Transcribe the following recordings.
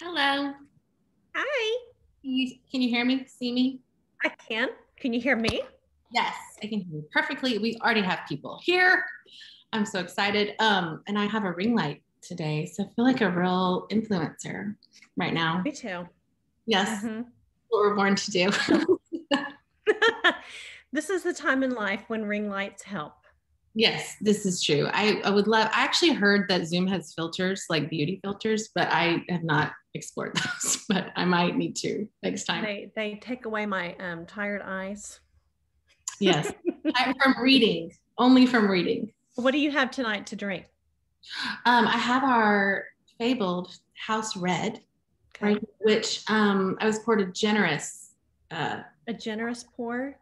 Hello. Hi. Can you hear me? See me? I can. Can you hear me? Yes, I can hear you perfectly. We already have people here. I'm so excited. And I have a ring light today, so I feel like a real influencer right now. Me too. Yes, what we're born to do. This is the time in life when ring lights help. Yes, this is true. I would love, I actually heard that Zoom has filters, like beauty filters, but I have not explored those, but I might need to next time. They take away my tired eyes. Yes, from reading, only from reading. What do you have tonight to drink? I have our Fabled House Red, Okay. right? Which I was poured a generous Pour,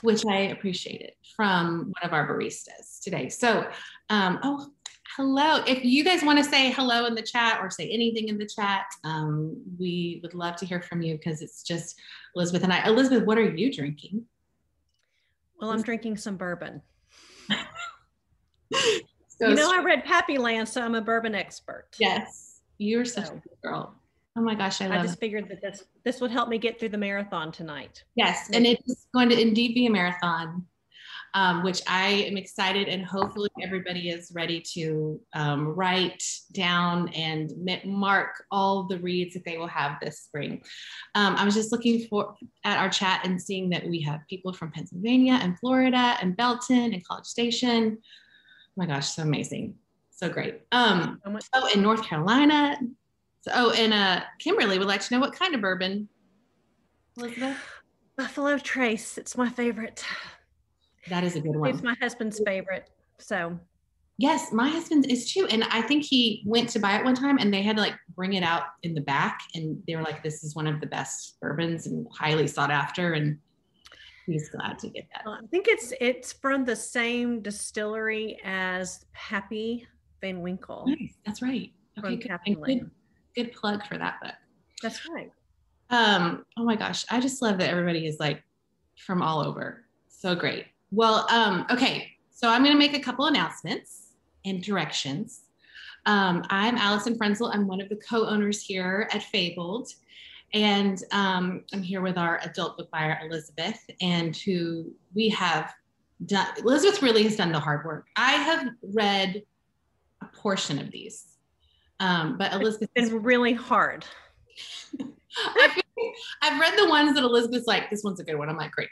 which I appreciated from one of our baristas today. So, oh, hello. If you guys want to say hello in the chat or say anything in the chat, we would love to hear from you because it's just Elizabeth and I. Elizabeth, what are you drinking? Well, I'm drinking some bourbon. So I read Pappyland, so I'm a bourbon expert. Yes, you're such a good girl. Oh my gosh, I just figured that this would help me get through the marathon tonight. Yes, and it's going to indeed be a marathon, which I am excited, and hopefully everybody is ready to write down and mark all the reads that they will have this spring. I was just looking at our chat and seeing that we have people from Pennsylvania and Florida and Belton and College Station. Oh my gosh, so amazing. So great. Oh, in North Carolina. So, and Kimberly would like to know what kind of bourbon, Elizabeth? Buffalo Trace. It's my favorite. That is a good one. It's my husband's favorite. So yes, my husband is too. And I think he went to buy it one time and they had to like bring it out in the back and they were like, this is one of the best bourbons and highly sought after. And he's glad to get that. Well, I think it's from the same distillery as Pappy Van Winkle. Nice. That's right. Okay, good plug for that book. That's right. Oh my gosh, I just love that everybody is like from all over. So great. Well, okay, so I'm going to make a couple announcements and directions. I'm Alison Frenzel. I'm one of the co-owners here at Fabled, and I'm here with our adult book buyer Elizabeth, and who we have done. Elizabeth really has done the hard work. I have read a portion of these. But Elizabeth, it's been really hard. I've read the ones that Elizabeth's like, this one's a good one. I'm like, great.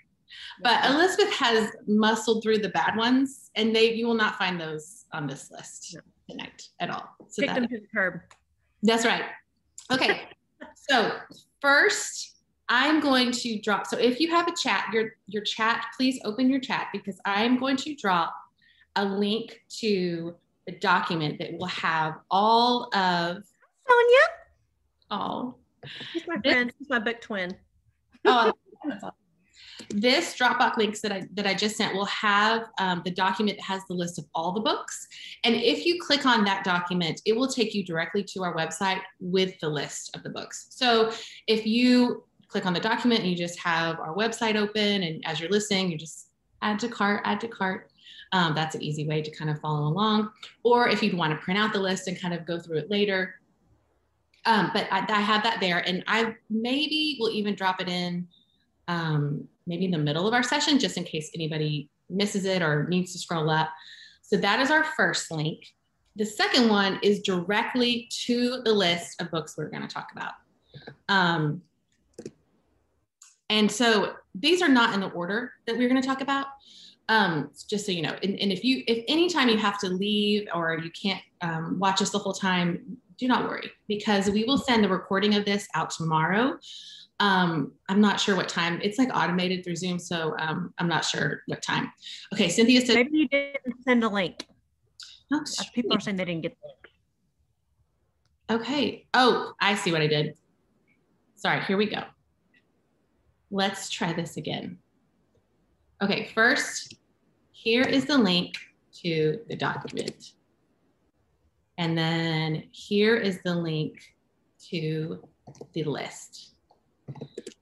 But Elizabeth has muscled through the bad ones, and you will not find those on this list tonight at all. So kick them to the curb. That's right. Okay. So first, I'm going to drop. So if you have a chat, your chat, please open your chat because I'm going to drop a link to the document that will have all of Sonia. Oh, she's my friend. She's my book twin. Oh, that's awesome. This Dropbox links that I just sent will have the document that has the list of all the books. And if you click on that document, it will take you directly to our website with the list of the books. So if you click on the document and you just have our website open, and as you're listening, you just add to cart. That's an easy way to kind of follow along. Or if you'd want to print out the list and kind of go through it later. But I have that there, and I maybe will even drop it in maybe in the middle of our session, just in case anybody misses it or needs to scroll up. So that is our first link. The second one is directly to the list of books we're going to talk about. And so these are not in the order that we're going to talk about. Just so you know, and if anytime you have to leave or you can't watch us the whole time, do not worry, because we will send the recording of this out tomorrow. I'm not sure what time. It's like automated through Zoom, so I'm not sure what time. Okay, Cynthia said maybe you didn't send a link. Oh, people are saying they didn't get the link. Okay. Oh, I see what I did. Sorry, here we go. Let's try this again. Okay, first, here is the link to the document. And then here is the link to the list.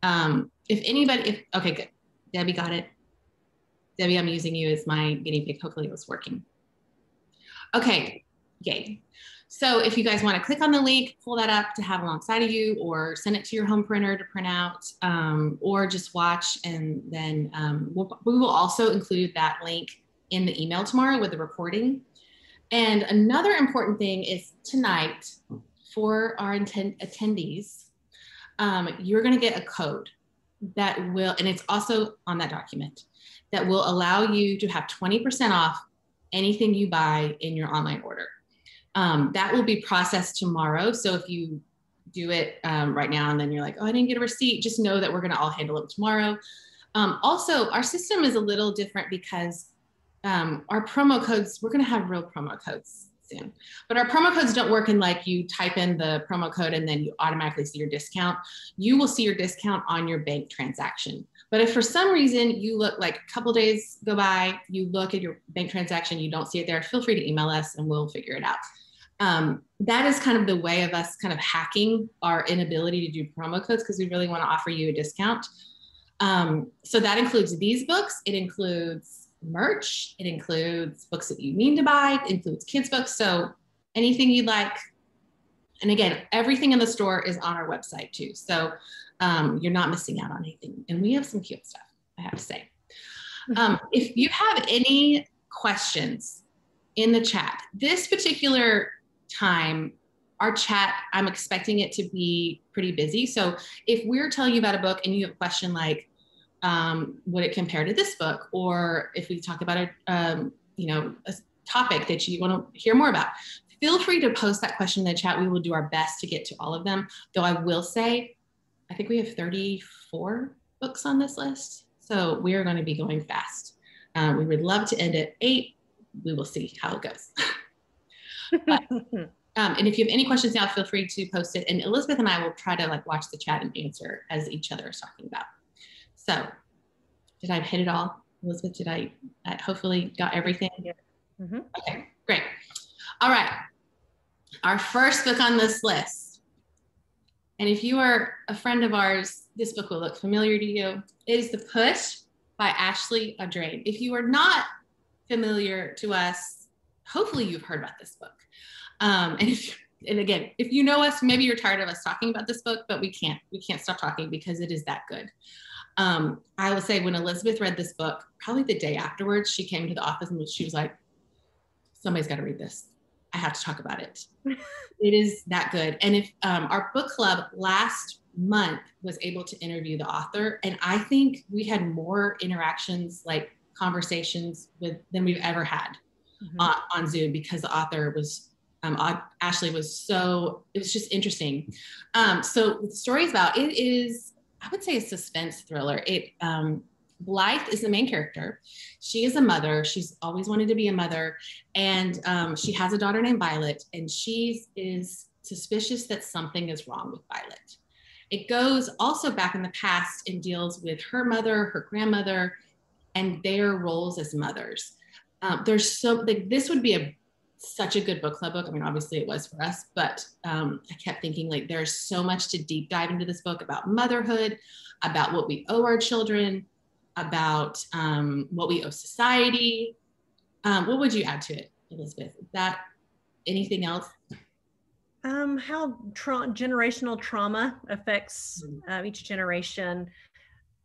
Okay, good. Debbie got it. Debbie, I'm using you as my guinea pig. Hopefully it was working. Okay, yay. So if you guys want to click on the link, pull that up to have alongside of you, or send it to your home printer to print out, or just watch. And then we will also include that link in the email tomorrow with the recording. And another important thing is tonight for our attendees, you're going to get a code that will, and it's also on that document, that will allow you to have 20% off anything you buy in your online order. That will be processed tomorrow. So if you do it right now and then you're like, oh, I didn't get a receipt, just know that we're going to all handle it tomorrow. Also, our system is a little different because our promo codes, we're going to have real promo codes soon, but our promo codes don't work in like you type in the promo code and then you automatically see your discount. You will see your discount on your bank transaction. But if for some reason you look, like a couple days go by, you look at your bank transaction, you don't see it there, feel free to email us and we'll figure it out. That is kind of the way of us kind of hacking our inability to do promo codes, because we really want to offer you a discount. So that includes these books. It includes merch. It includes books that you mean to buy. It includes kids' books. So anything you'd like. And again, everything in the store is on our website too. So you're not missing out on anything. And we have some cute stuff, I have to say. If you have any questions in the chat, this particular time, our chat, I'm expecting it to be pretty busy. So if we're telling you about a book and you have a question like, would it compare to this book? Or if we talk about a topic that you want to hear more about, feel free to post that question in the chat. We will do our best to get to all of them. Though I will say, I think we have 34 books on this list. So we are going to be going fast. We would love to end at 8. We will see how it goes. But, and if you have any questions now, feel free to post it. And Elizabeth and I will try to like watch the chat and answer as each other is talking about. So did I hit it all? Elizabeth, did I hopefully got everything? Yeah. Mm-hmm. Okay, great. All right. Our first book on this list. And if you are a friend of ours, this book will look familiar to you. It is The Push by Ashley Audrain. If you are not familiar to us, hopefully you've heard about this book. And again, if you know us, maybe you're tired of us talking about this book, but we can't stop talking because it is that good. I will say when Elizabeth read this book, probably the day afterwards, she came to the office and she was like, somebody's got to read this. I have to talk about it. It is that good. And if our book club last month was able to interview the author, and I think we had more interactions, like conversations than we've ever had on Zoom, because the author was, Ashley was so, it was just interesting. So the story is about, it is, I would say, a suspense thriller. Blythe is the main character. She is a mother. She's always wanted to be a mother. And she has a daughter named Violet, and she is suspicious that something is wrong with Violet. It goes also back in the past and deals with her mother, her grandmother, and their roles as mothers. There's so, like, this would be such a good book club book. I mean, obviously it was for us, but I kept thinking, like, there's so much to deep dive into this book about motherhood, about what we owe our children, about what we owe society. What would you add to it, Elizabeth? Anything else? How generational trauma affects each generation,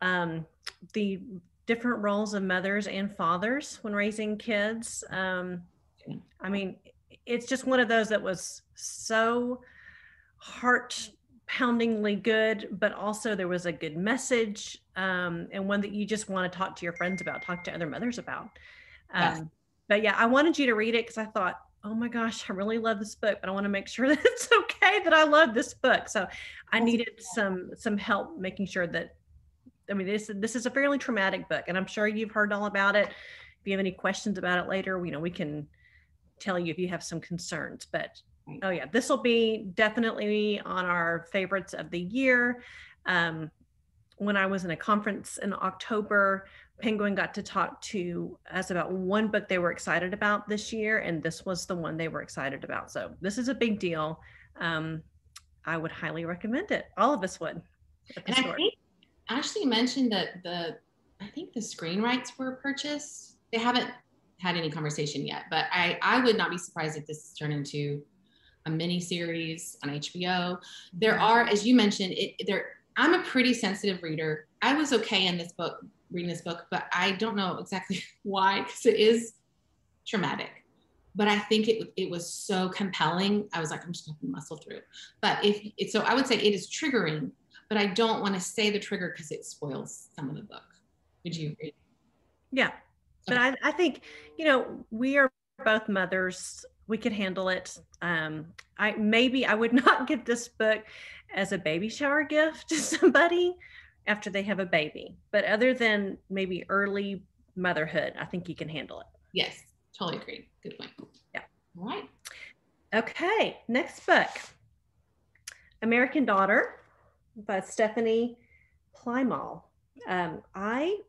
the different roles of mothers and fathers when raising kids. I mean, it's just one of those that was so heart-poundingly good, but also there was a good message, and one that you just want to talk to your friends about, talk to other mothers about. Yes. But yeah, I wanted you to read it because I thought, oh my gosh, I really love this book, but I want to make sure that it's okay that I love this book. So I needed some help making sure that, I mean, this is a fairly traumatic book, and I'm sure you've heard all about it. If you have any questions about it later, we can tell you if you have some concerns. But oh yeah, this will be definitely on our favorites of the year. When I was in a conference in October, Penguin got to talk to us about one book they were excited about this year, and this was the one they were excited about. So this is a big deal. I would highly recommend it. All of us would. And I think Ashley mentioned that I think the screen rights were purchased. They haven't had any conversation yet, but I would not be surprised if this is turned into a mini series on HBO. There are, as you mentioned, I'm a pretty sensitive reader. I was okay in this book, reading this book, but I don't know exactly why, because it is traumatic. But I think it was so compelling. I was like, I'm just gonna muscle through. But so I would say it is triggering, but I don't want to say the trigger because it spoils some of the book. Would you agree? Yeah. But Okay. I think, we are both mothers. We could handle it. I would not give this book as a baby shower gift to somebody after they have a baby. But other than maybe early motherhood, I think you can handle it. Yes, totally agree. Good point. Yeah. All right. Okay, next book. American Daughter by Stephanie Plymall. I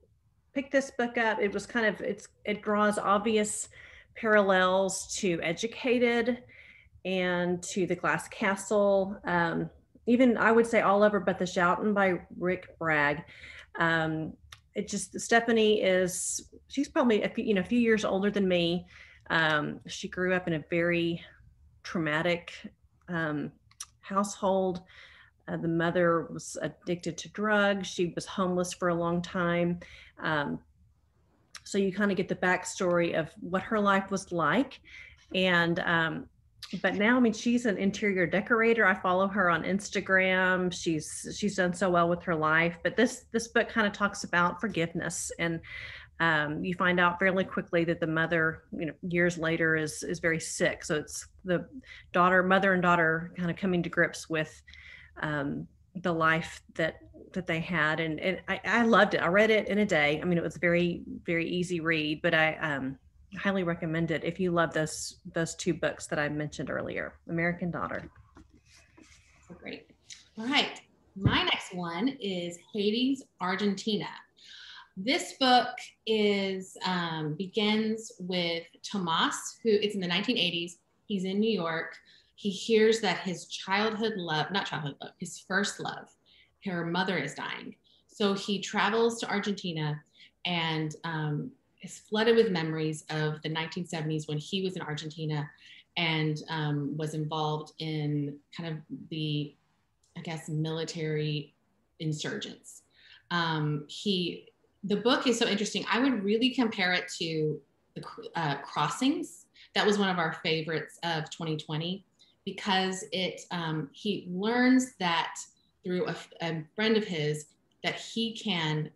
picked this book up. It was it draws obvious parallels to Educated and to The Glass Castle. Even I would say all over but the Shoutin' by Rick Bragg. Stephanie she's probably a few years older than me. She grew up in a very traumatic household. The mother was addicted to drugs. She was homeless for a long time. So you kind of get the backstory of what her life was like. And, but now, I mean, she's an interior decorator. I follow her on Instagram. She's done so well with her life. But this book kind of talks about forgiveness, and you find out fairly quickly that the mother, years later, is very sick. So it's the mother and daughter kind of coming to grips with the life that they had, and I loved it. I read it in a day. I mean, it was a very, very easy read, but I highly recommend it if you love those two books that I mentioned earlier. American Daughter. Great. All right. My next one is Hades, Argentina. This book begins with Tomas, who it's in the 1980s. He's in New York. He hears that his his first love, her mother is dying. So he travels to Argentina and is flooded with memories of the 1970s when he was in Argentina and was involved in kind of the, I guess, military insurgents. The book is so interesting. I would really compare it to the Crossings. That was one of our favorites of 2020 because he learns that through a friend of his that he can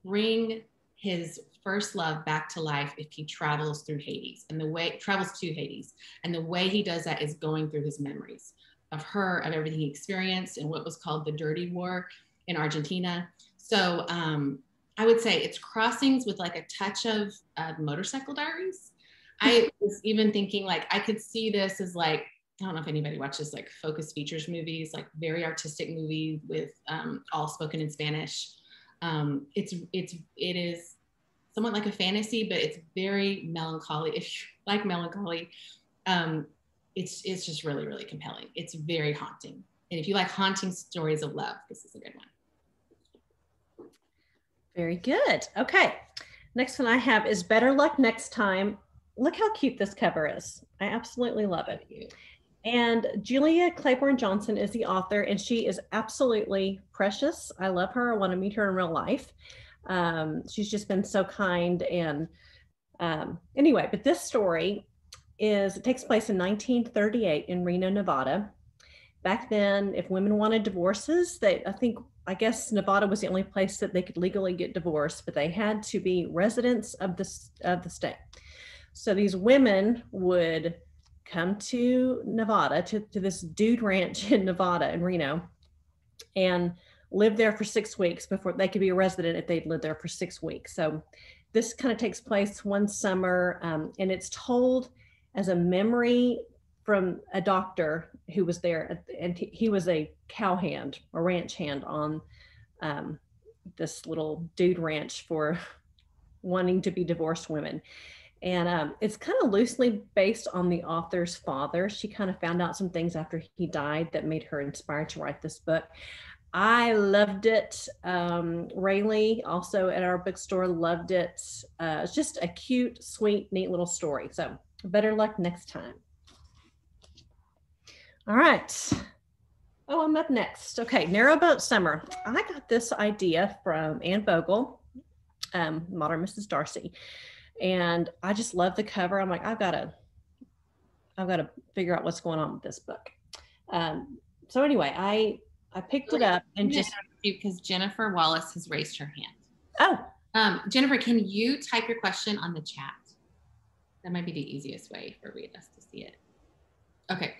bring his first love back to life if he travels through Hades, and travels to Hades. And the way he does that is going through his memories of her, of everything he experienced and what was called the Dirty War in Argentina. So I would say it's Crossings with like a touch of Motorcycle Diaries. I was even thinking like I could see this as like, I don't know if anybody watches like Focus Features movies, like very artistic movie with all spoken in Spanish. It is somewhat like a fantasy, but it's very melancholy. If you like melancholy, it's just really, really compelling. It's very haunting. And if you like haunting stories of love, this is a good one. Very good. Okay. Next one I have is Better Luck Next Time. Look how cute this cover is. I absolutely love it. And Julia Claiborne Johnson is the author, and she is absolutely precious. I love her. I want to meet her in real life. She's just been so kind. And anyway, but this story it takes place in 1938 in Reno, Nevada. Back then, if women wanted divorces, I guess Nevada was the only place that they could legally get divorced, but they had to be residents of the state. So these women would come to Nevada, to this dude ranch in Nevada, in Reno, and live there for 6 weeks before they could be a resident if they'd lived there for 6 weeks. So this kind of takes place one summer, and it's told as a memory from a doctor who was there, and he was a cowhand, a ranch hand on this little dude ranch for wanting to be divorced women. And it's kind of loosely based on the author's father. She kind of found out some things after he died that made her inspired to write this book. I loved it. Rayleigh, also at our bookstore, loved it. It's just a cute, sweet, neat little story. So Better Luck Next Time. All right. Oh, I'm up next. Okay, Narrowboat Summer. I got this idea from Anne Bogle, Modern Mrs. Darcy, and I just love the cover. I'm like, I've got to figure out what's going on with this book. So anyway, I picked it up and just because Jennifer Wallace has raised her hand. Oh, Jennifer, can you type your question on the chat? That might be the easiest way for us to see it. Okay.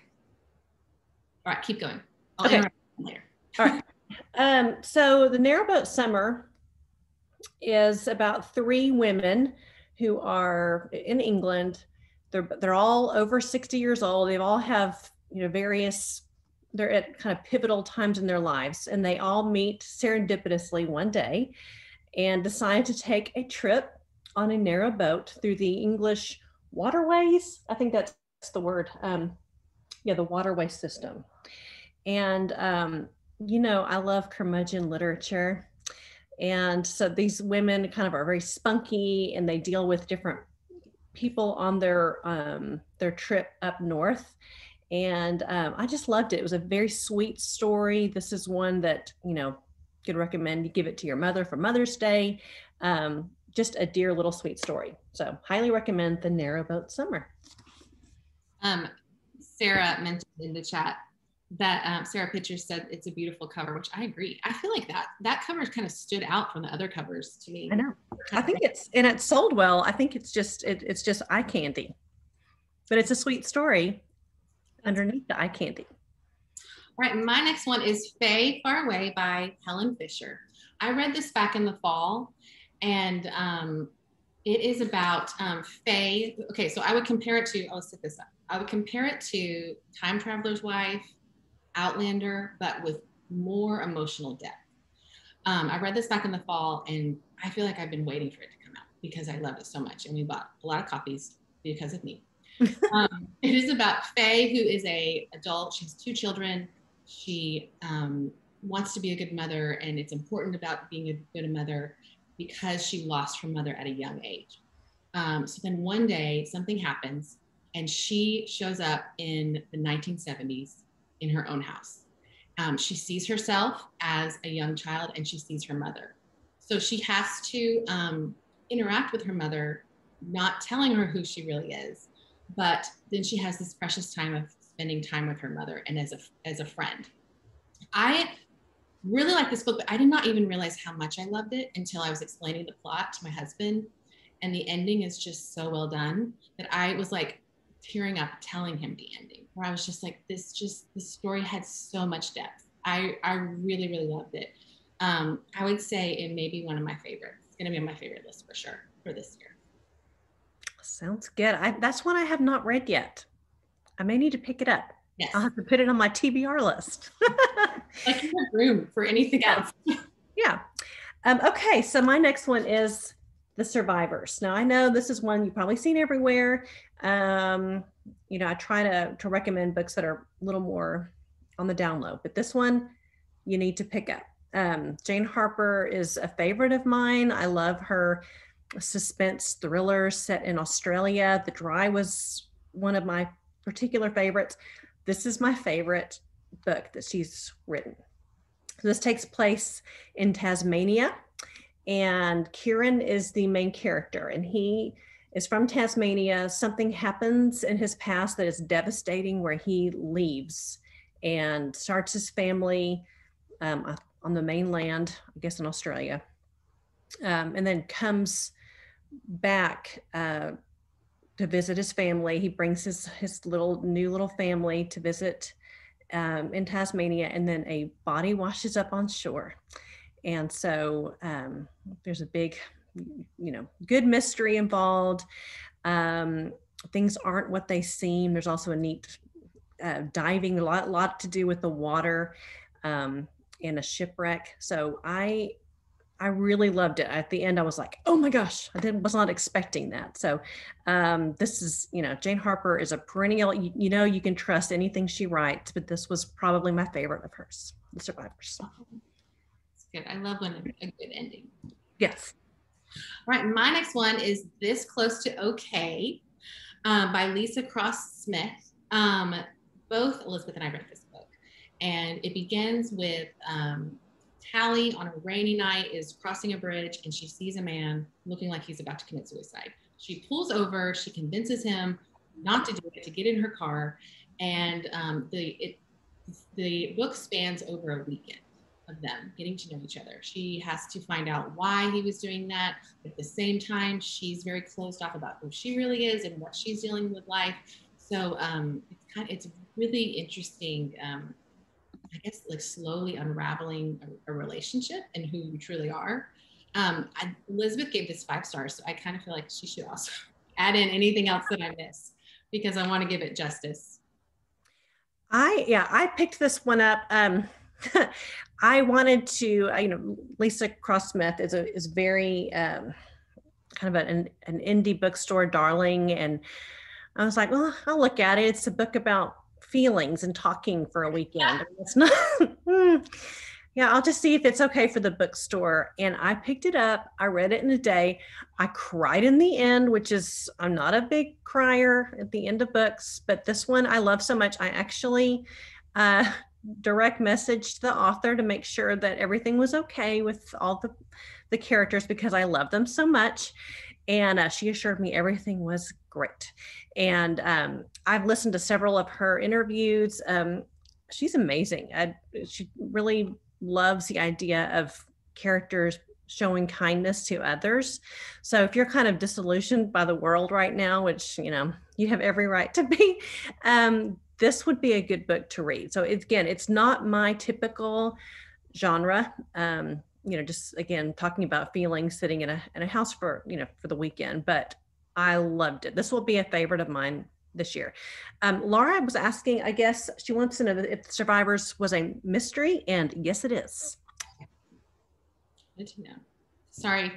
All right, keep going. I'll interrupt later. All right. So the Narrowboat Summer is about 3 women who are in England. They're all over 60 years old. They all have, they're at kind of pivotal times in their lives, and they all meet serendipitously one day and decide to take a trip on a narrow boat through the English waterways. I think that's the word. The waterway system. And, I love curmudgeon literature. And so these women kind of are very spunky, and they deal with different people on their trip up north. And I just loved it. It was a very sweet story. This is one that, could recommend you give it to your mother for Mother's Day. Just a dear little sweet story. So highly recommend The Narrowboat Summer. Sarah mentioned in the chat that Sarah Pitcher said it's a beautiful cover, which I agree. I feel like that cover kind of stood out from the other covers to me. I know. I think it sold well. I think it's just eye candy, but it's a sweet story underneath the eye candy. All right, my next one is Faye Far Away by Helen Fisher. I read this back in the fall, and it is about Faye. Okay, so I would compare it to, I'll set this up. I would compare it to Time Traveler's Wife, Outlander, but with more emotional depth. I read this back in the fall, and I feel like I've been waiting for it to come out because I loved it so much, and we bought a lot of copies because of me. It is about Faye, who is an adult. She has 2 children. She wants to be a good mother, and it's important about being a good mother because she lost her mother at a young age. So then one day something happens, and she shows up in the 1970s in her own house. She sees herself as a young child, and she sees her mother. So she has to interact with her mother, not telling her who she really is, but then she has this precious time of spending time with her mother and as a friend. I really like this book, but I did not even realize how much I loved it until I was explaining the plot to my husband. And the ending is just so well done that I was like tearing up telling him the ending, where I was just like, this story had so much depth. I really, really loved it. I would say it may be one of my favorites. It's going to be on my favorite list for sure for this year. Sounds good. That's one I have not read yet. I may need to pick it up. Yes. I'll have to put it on my TBR list. Like you have room for anything else. Yeah. Okay. So my next one is The Survivors. Now I know this is one you've probably seen everywhere. I try to recommend books that are a little more on the down low, but this one you need to pick up. Jane Harper is a favorite of mine. I love her suspense thriller set in Australia. The Dry was one of my particular favorites. This is my favorite book that she's written. This takes place in Tasmania, and Kieran is the main character, and he is from Tasmania. Something happens in his past that is devastating, where he leaves and starts his family on the mainland, I guess in Australia, and then comes back to visit his family. He brings his new little family to visit in Tasmania, and then a body washes up on shore. And so there's a big, good mystery involved. Things aren't what they seem. There's also a neat diving, a lot to do with the water and a shipwreck. So I really loved it. At the end, I was like, oh my gosh, was not expecting that. So this is, Jane Harper is a perennial, you can trust anything she writes, but this was probably my favorite of hers, The Survivors. It's good. I love when a good ending. Yes. All right, my next one is This Close to Okay by Lisa Cross Smith. both Elizabeth and I read this book, and it begins with Tally on a rainy night is crossing a bridge and she sees a man looking like he's about to commit suicide. She pulls over, she convinces him not to do it, to get in her car, and the book spans over a weekend of them getting to know each other. She has to find out why he was doing that. At the same time, she's very closed off about who she really is and what she's dealing with life. So it's really interesting. I guess like slowly unraveling a relationship and who you truly are. Elizabeth gave this 5 stars, so I kind of feel like she should also add in anything else that I miss because I want to give it justice. I picked this one up. I wanted to, Lisa Cross Smith is very kind of an indie bookstore darling, and I was like, well, I'll look at it. It's a book about feelings and talking for a weekend. It's not. I'll just see if it's okay for the bookstore. And I picked it up. I read it in a day. I cried in the end, which is, I'm not a big crier at the end of books, but this one I love so much. I actually direct messaged the author to make sure that everything was okay with all the characters because I love them so much. And she assured me everything was great. And I've listened to several of her interviews. She's amazing. She really loves the idea of characters showing kindness to others. So if you're kind of disillusioned by the world right now, which, you have every right to be, this would be a good book to read. So it's not my typical genre. Just again, talking about feelings, sitting in a house for the weekend, but I loved it. This will be a favorite of mine this year. Laura was asking, I guess she wants to know if The Survivors was a mystery, and yes, it is. Good to know. Sorry.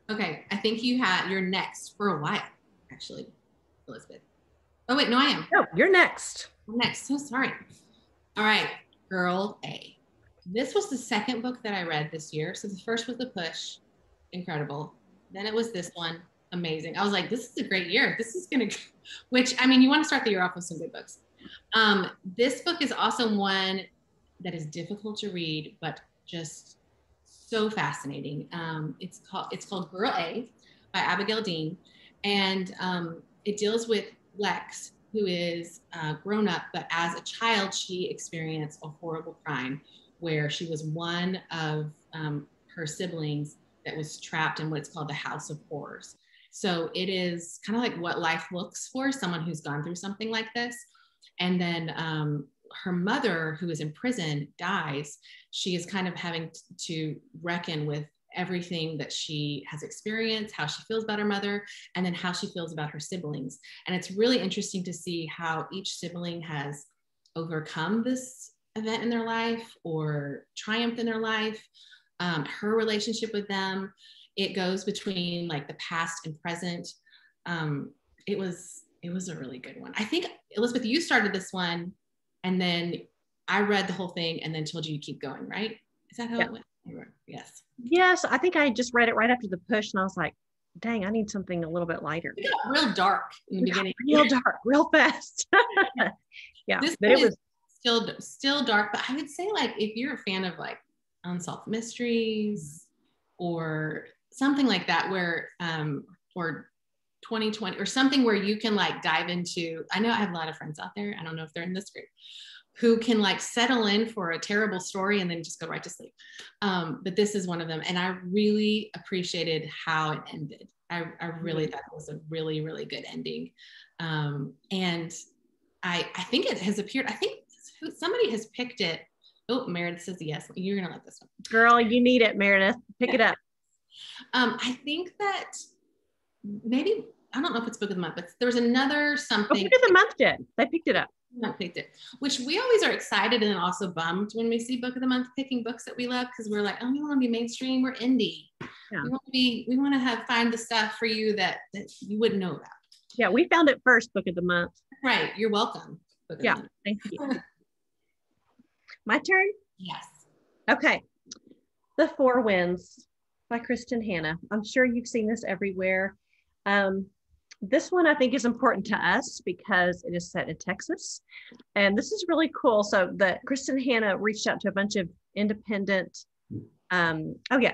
Okay, I think you're next for a while, actually, Elizabeth. Oh wait, no, I am. No, you're next. I'm next. So sorry. All right, Girl A. This was the second book that I read this year. So the first was The Push, incredible. Then it was this one, amazing. I was like, this is a great year. This is gonna, which I mean, you want to start the year off with some good books. This book is also one that is difficult to read, but just so fascinating. It's called Girl A by Abigail Dean, and it deals with Lex, who is grown up, but as a child, she experienced a horrible crime where she was one of her siblings that was trapped in what's called the House of Horrors. So it is kind of like what life looks for someone who's gone through something like this. And then her mother, who is in prison, dies. She is kind of having to reckon with everything that she has experienced, how she feels about her mother, and then how she feels about her siblings. And it's really interesting to see how each sibling has overcome this event in their life or triumphed in their life. Her relationship with them, it goes between like the past and present. It was a really good one. I think, Elizabeth, you started this one and then I read the whole thing and then told you to keep going, right? Is that how it went? Yes. Yes, I think I just read it right after The Push and I was like, dang, I need something a little bit lighter. It got real dark in the beginning. Real dark, real fast. Yeah, this but it was still dark, but I would say like if you're a fan of like unsolved mysteries or something like that where or 2020 or something where you can like dive into, I know I have a lot of friends out there, I don't know if they're in this group, who can like settle in for a terrible story and then just go right to sleep. But this is one of them. And I really appreciated how it ended. I really thought it was a really, really good ending. And I think it has appeared, I think somebody has picked it. Oh, Meredith says yes. You're gonna like this one. Girl, you need it, Meredith. Pick it up. I think that maybe, I don't know if it's Book of the Month, but there was another something. Book of the Month did. They picked it up. Picked it, which we always are excited and also bummed when we see Book of the Month picking books that we love because we're like, oh, we want to be mainstream, we're indie. Yeah. We want to find the stuff for you that you wouldn't know about. Yeah, we found it first, Book of the Month. Right, you're welcome. Yeah, thank you. My turn? Yes. Okay. The Four Winds by Kristen Hanna. I'm sure you've seen this everywhere. This one I think is important to us because it is set in Texas. And this is really cool. So the Kristen Hanna reached out to a bunch of independent, oh yeah,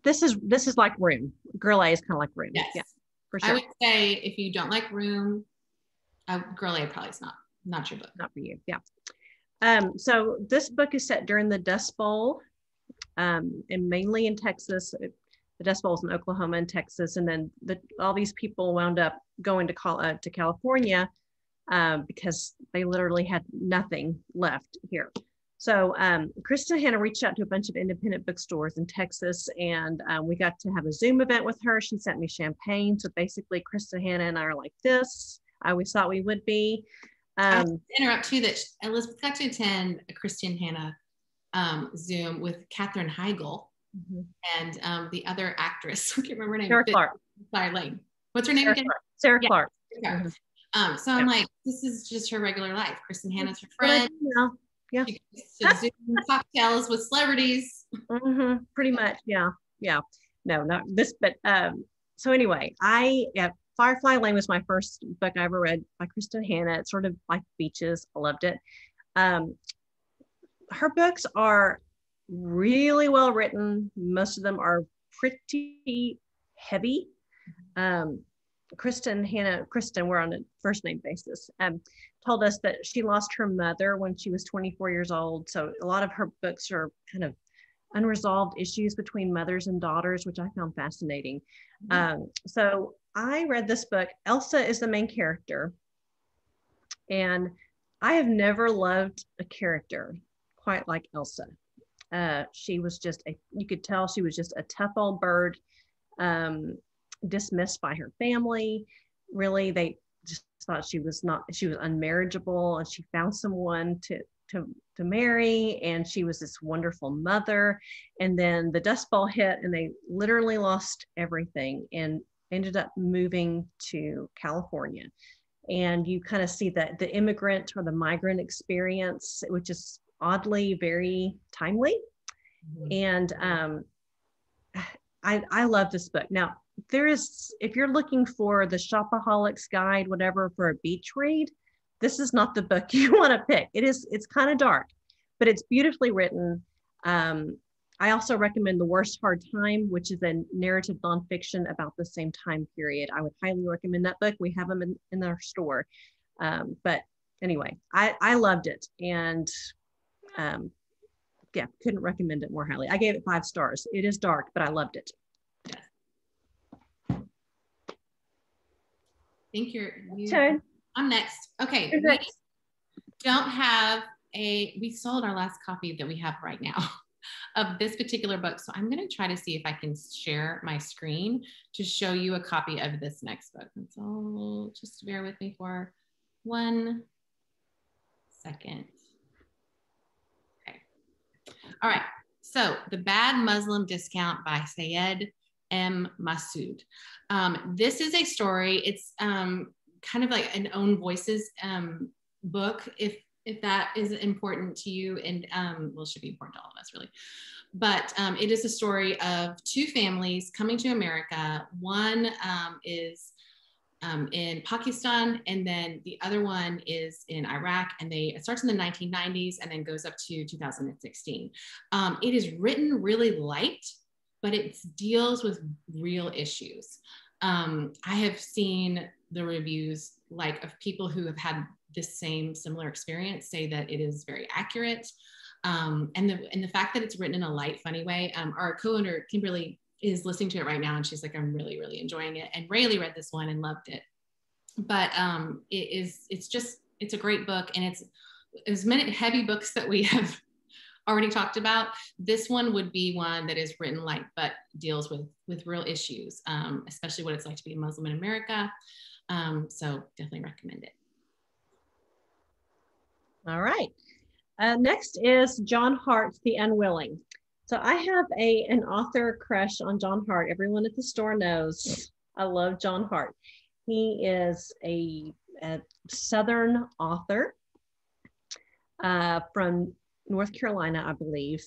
this is like Room. Girl A is kind of like Room. Yes. Yeah, for sure. I would say if you don't like Room, Girl A probably is not your book. Not for you. Yeah. So this book is set during the Dust Bowl, and mainly in Texas. The Dust Bowl is in Oklahoma and Texas, and then all these people wound up going to California because they literally had nothing left here. So Kristen Hanna reached out to a bunch of independent bookstores in Texas, and we got to have a Zoom event with her. She sent me champagne. So basically, Kristen Hanna and I are like this. I always thought we would be. I want to interrupt too that Elizabeth got to attend a Kristen Hanna Zoom with Katherine Heigl and the other actress. I can't remember her name. Sarah Clark. Sorry, Lane. What's her name again? Sarah Clark. So I'm like, this is just her regular life. Kristen Hanna's her friend. Yeah. She goes to Zoom cocktails with celebrities. Pretty much. Yeah. No, not this, but so anyway, Firefly Lane was my first book I ever read by Kristen Hanna. It's sort of like beaches. I loved it. Her books are really well written. Most of them are pretty heavy. Kristen, we're on a first name basis, told us that she lost her mother when she was 24 years old. So a lot of her books are kind of unresolved issues between mothers and daughters, which I found fascinating. So I read this book. Elsa is the main character. And I have never loved a character quite like Elsa. She was you could tell she was just a tough old bird, dismissed by her family. Really, they just thought she was unmarriageable, and she found someone to marry, and she was this wonderful mother. And then the Dust Bowl hit, and they literally lost everything and ended up moving to California. And you kind of see that the immigrant or the migrant experience, which is oddly very timely. And I love this book. Now, if you're looking for the Shopaholics Guide, whatever, for a beach read, this is not the book you want to pick. It's kind of dark, but it's beautifully written. I also recommend The Worst Hard Time, which is a narrative nonfiction about the same time period. I would highly recommend that book. We have them in our store. But anyway, I loved it. And couldn't recommend it more highly. I gave it 5 stars. It is dark, but I loved it. I think you Turn. I'm next. Okay. We sold our last copy that we have right now of this particular book. So I'm going to try to see if I can share my screen to show you a copy of this next book. And so just bear with me for 1 second. Okay. All right. So The Bad Muslim Discount by Syed M. Masood. This is a story. It's kind of like an own voices book, if that is important to you, and well, it should be important to all of us, really. But it is a story of 2 families coming to America. One is in Pakistan, and then the other one is in Iraq, and it starts in the 1990s and then goes up to 2016. It is written really light, but it deals with real issues. I have seen the reviews of people who have had this similar experience say that it is very accurate. And the fact that it's written in a light, funny way. Our co-owner, Kimberly, is listening to it right now, and she's like, I'm really, really enjoying it. And Rayleigh read this one and loved it. But it's a great book, and it's as many heavy books that we have already talked about. This one would be one that is written light, but deals with real issues, especially what it's like to be a Muslim in America. So definitely recommend it. All right. Next is John Hart's The Unwilling. So I have an author crush on John Hart. Everyone at the store knows I love John Hart. He is a Southern author from North Carolina, I believe.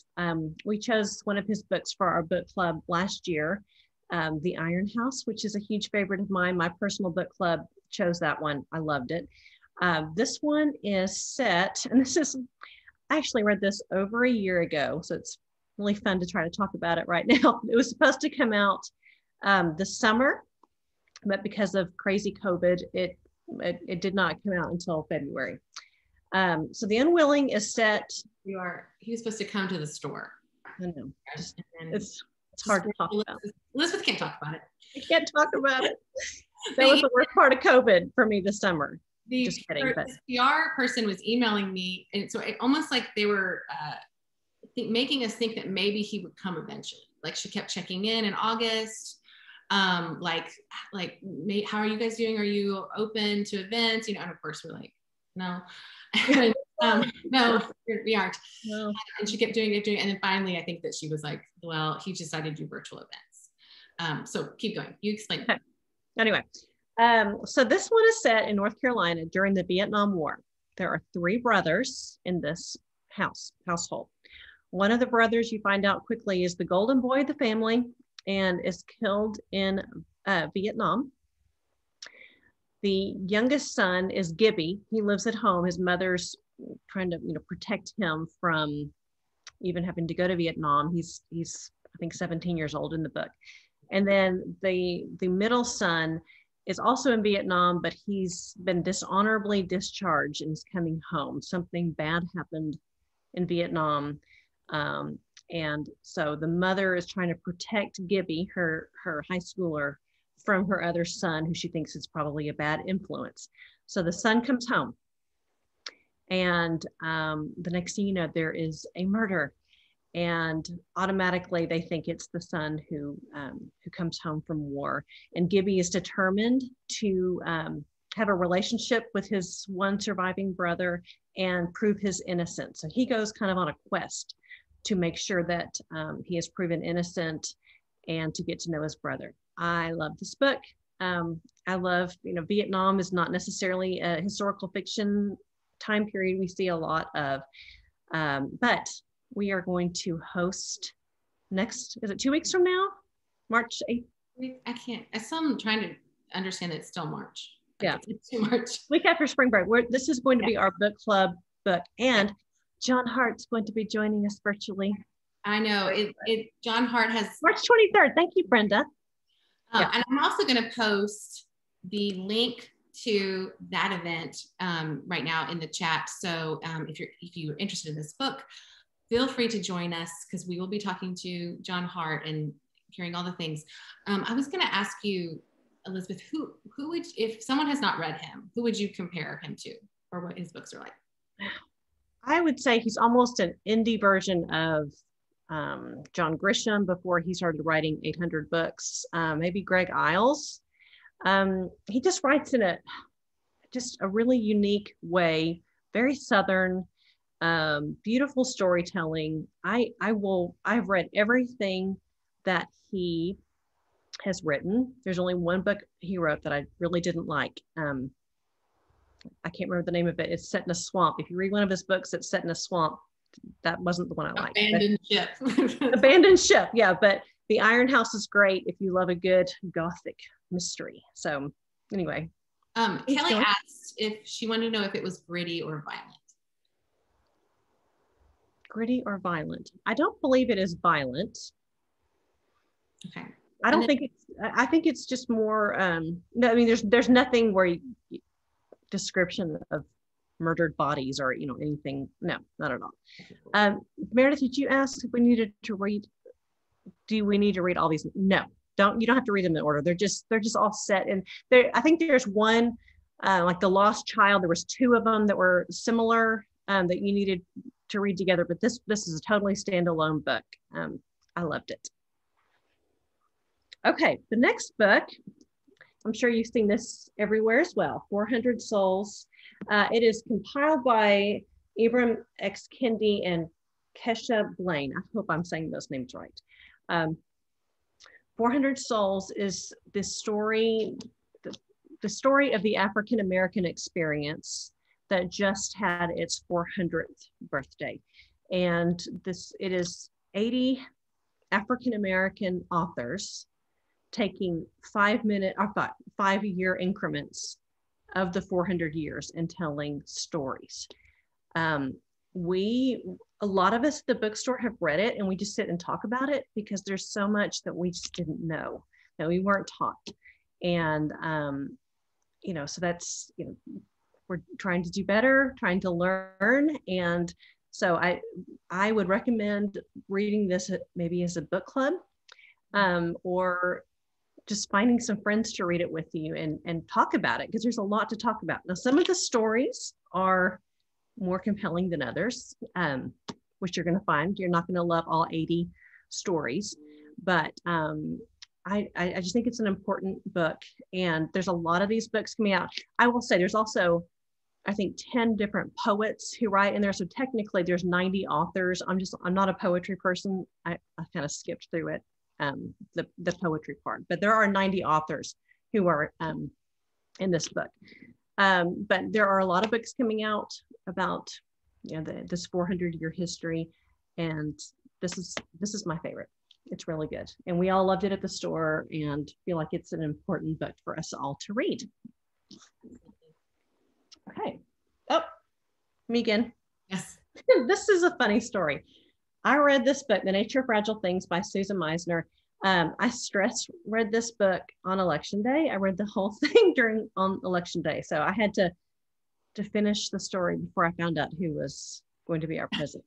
We chose one of his books for our book club last year. The Iron House, which is a huge favorite of mine. My personal book club chose that one. I loved it. This one is set, and I actually read this over a year ago, so it's really fun to try to talk about it right now. It was supposed to come out this summer, but because of crazy COVID, it did not come out until February. So The Unwilling is set. He was supposed to come to the store. I know. It's hard to talk about. Elizabeth can't talk about it. I can't talk about it. That was the worst part of COVID for me this summer. Just kidding. But the PR person was emailing me, and so it almost like they were making us think that maybe he would come eventually. Like she kept checking in August. Like how are you guys doing? Are you open to events? And of course we're like, no. No, we aren't. No. And she kept doing it. And then finally, I think that she was like, well, he decided to do virtual events. So keep going. You explain. Okay. Anyway, so this one is set in North Carolina during the Vietnam War. There are 3 brothers in this household. One of the brothers, you find out quickly, is the golden boy of the family and is killed in Vietnam. The youngest son is Gibby. He lives at home. His mother's trying to protect him from even having to go to Vietnam. He's I think 17 years old in the book. And then the middle son is also in Vietnam, but he's been dishonorably discharged and is coming home. Something bad happened in Vietnam. And so the mother is trying to protect Gibby, her high schooler, from her other son, who she thinks is probably a bad influence. So the son comes home, and the next thing you know, there is a murder, and automatically they think it's the son who comes home from war. And Gibby is determined to have a relationship with his one surviving brother and prove his innocence. So he goes kind of on a quest to make sure that he is proven innocent and to get to know his brother. I love this book. I love, Vietnam is not necessarily a historical fiction time period we see a lot of, but we are going to host is it 2 weeks from now? March 8th? I can't, I'm trying to understand that it's still March. Yeah. It's March. Week after spring break. This is going to be our book club book, and John Hart's going to be joining us virtually. I know. John Hart has March 23rd. Thank you, Brenda. And I'm also going to post the link to that event right now in the chat. So if you're interested in this book, feel free to join us, because we will be talking to John Hart and hearing all the things. I was going to ask you, Elizabeth, who would, if someone has not read him, who would you compare him to, or what his books are like? I would say he's almost an indie version of John Grisham before he started writing 800 books, maybe Greg Iles. He just writes in a really unique way, very Southern, beautiful storytelling. I've read everything that he has written. There's only one book he wrote that I really didn't like. I can't remember the name of it. It's set in a swamp. If you read one of his books that's set in a swamp, that wasn't the one I liked. Abandoned Ship. Abandoned Ship, yeah. But The Iron House is great if you love a good Gothic mystery. So anyway. Kelly asked if she wanted to know if it was gritty or violent. Gritty or violent? I don't believe it is violent. Okay. I think it's just more, no, I mean, there's nothing where description of murdered bodies or anything. No, not at all. Meredith, did you ask if we needed to read? Do we need to read all these? No, you don't have to read them in order. They're just all set. And I think there's one like The Lost Child. There was 2 of them that were similar that you needed to read together. But this is a totally standalone book. I loved it. Okay, the next book. I'm sure you've seen this everywhere as well. 400 Souls. It is compiled by Ibram X. Kendi and Kesha Blaine. I hope I'm saying those names right. 400 Souls is the story of the African-American experience that just had its 400th birthday. And it is 80 African-American authors taking 5-minute or 5-year increments of the 400 years and telling stories. A lot of us at the bookstore have read it, and we just sit and talk about it because there's so much that we just didn't know, that we weren't taught. And, so that's, we're trying to do better, trying to learn. And so I would recommend reading this maybe as a book club, or just finding some friends to read it with you and talk about it, because there's a lot to talk about. Now, some of the stories are more compelling than others, which you're going to find. You're not going to love all 80 stories, but I just think it's an important book, and there's a lot of these books coming out. I will say there's also, I think, 10 different poets who write in there. So technically there's 90 authors. I'm not a poetry person. I kind of skipped through it, the poetry part, but there are 90 authors who are in this book. But there are a lot of books coming out about this 400-year history, and this is my favorite. It's really good, and we all loved it at the store and feel like it's an important book for us all to read. Okay. Oh, Megan. Yes. This is a funny story. I read this book, The Nature of Fragile Things by Susan Meisner. I read this book on election day. I read the whole thing on election day. So I had to finish the story before I found out who was going to be our president.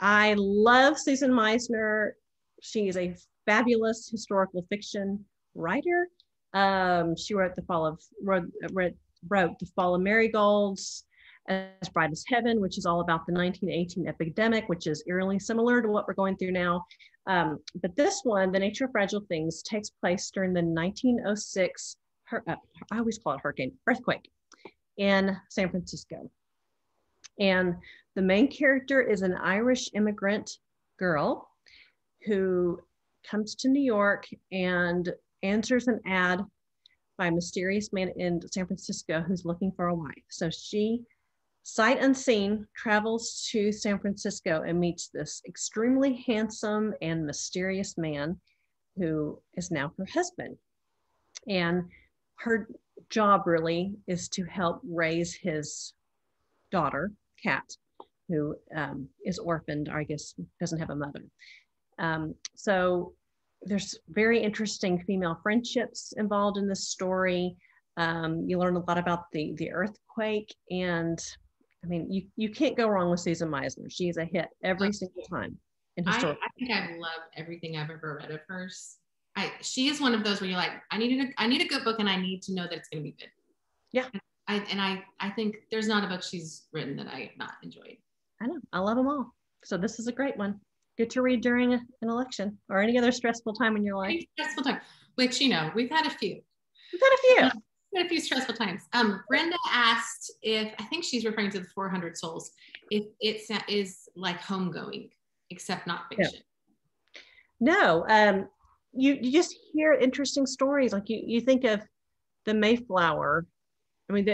I love Susan Meisner. She is a fabulous historical fiction writer. She wrote The Fall of Marigolds, As Bright as Heaven, which is all about the 1918 epidemic, which is eerily similar to what we're going through now. But this one, The Nature of Fragile Things, takes place during the 1906, I always call it hurricane, earthquake in San Francisco. And the main character is an Irish immigrant girl who comes to New York and answers an ad by a mysterious man in San Francisco who's looking for a wife. So she, sight unseen, travels to San Francisco and meets this extremely handsome and mysterious man who is now her husband. And her job really is to help raise his daughter, Kat, who is orphaned, or I guess doesn't have a mother. So there's very interesting female friendships involved in this story. You learn a lot about the earthquake, and I mean, you can't go wrong with Susan Meisner. She's a hit every single time. I think I've loved everything I've ever read of hers. She is one of those where you're like, I need a good book, and I need to know that it's going to be good. Yeah. I think there's not a book she's written that I have not enjoyed. I know. I love them all. So this is a great one. Good to read during an election or any other stressful time in your life. Stressful time, which, we've had a few. We've had a few stressful times. Brenda asked if, I think she's referring to the 400 Souls, if it is like Homegoing, except not fiction. No, you just hear interesting stories. Like you think of the Mayflower. I mean,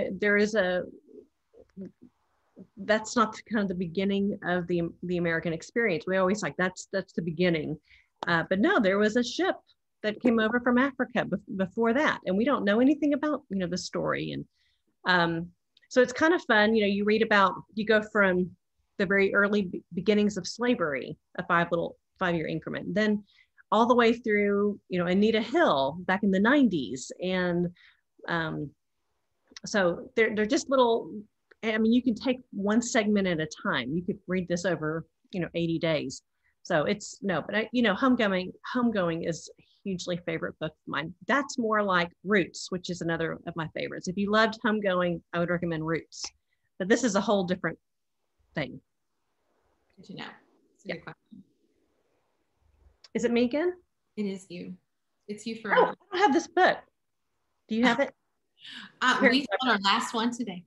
that's not kind of the beginning of the American experience. We always like that's the beginning, but no, there was a ship that came over from Africa before that, and we don't know anything about the story. And so it's kind of fun. You read about, you go from the very early beginnings of slavery, a 5-year increment, then all the way through Anita Hill back in the 90s, and so they're just little. I mean, you can take one segment at a time. You could read this over 80 days. So Homegoing is a hugely favorite book of mine. That's more like Roots, which is another of my favorites. If you loved Homegoing, I would recommend Roots. But this is a whole different thing. Good to know. It's a good question. Is it me again? It is you. It's you for. Oh, I don't have this book. Do you have it? We found our last one today.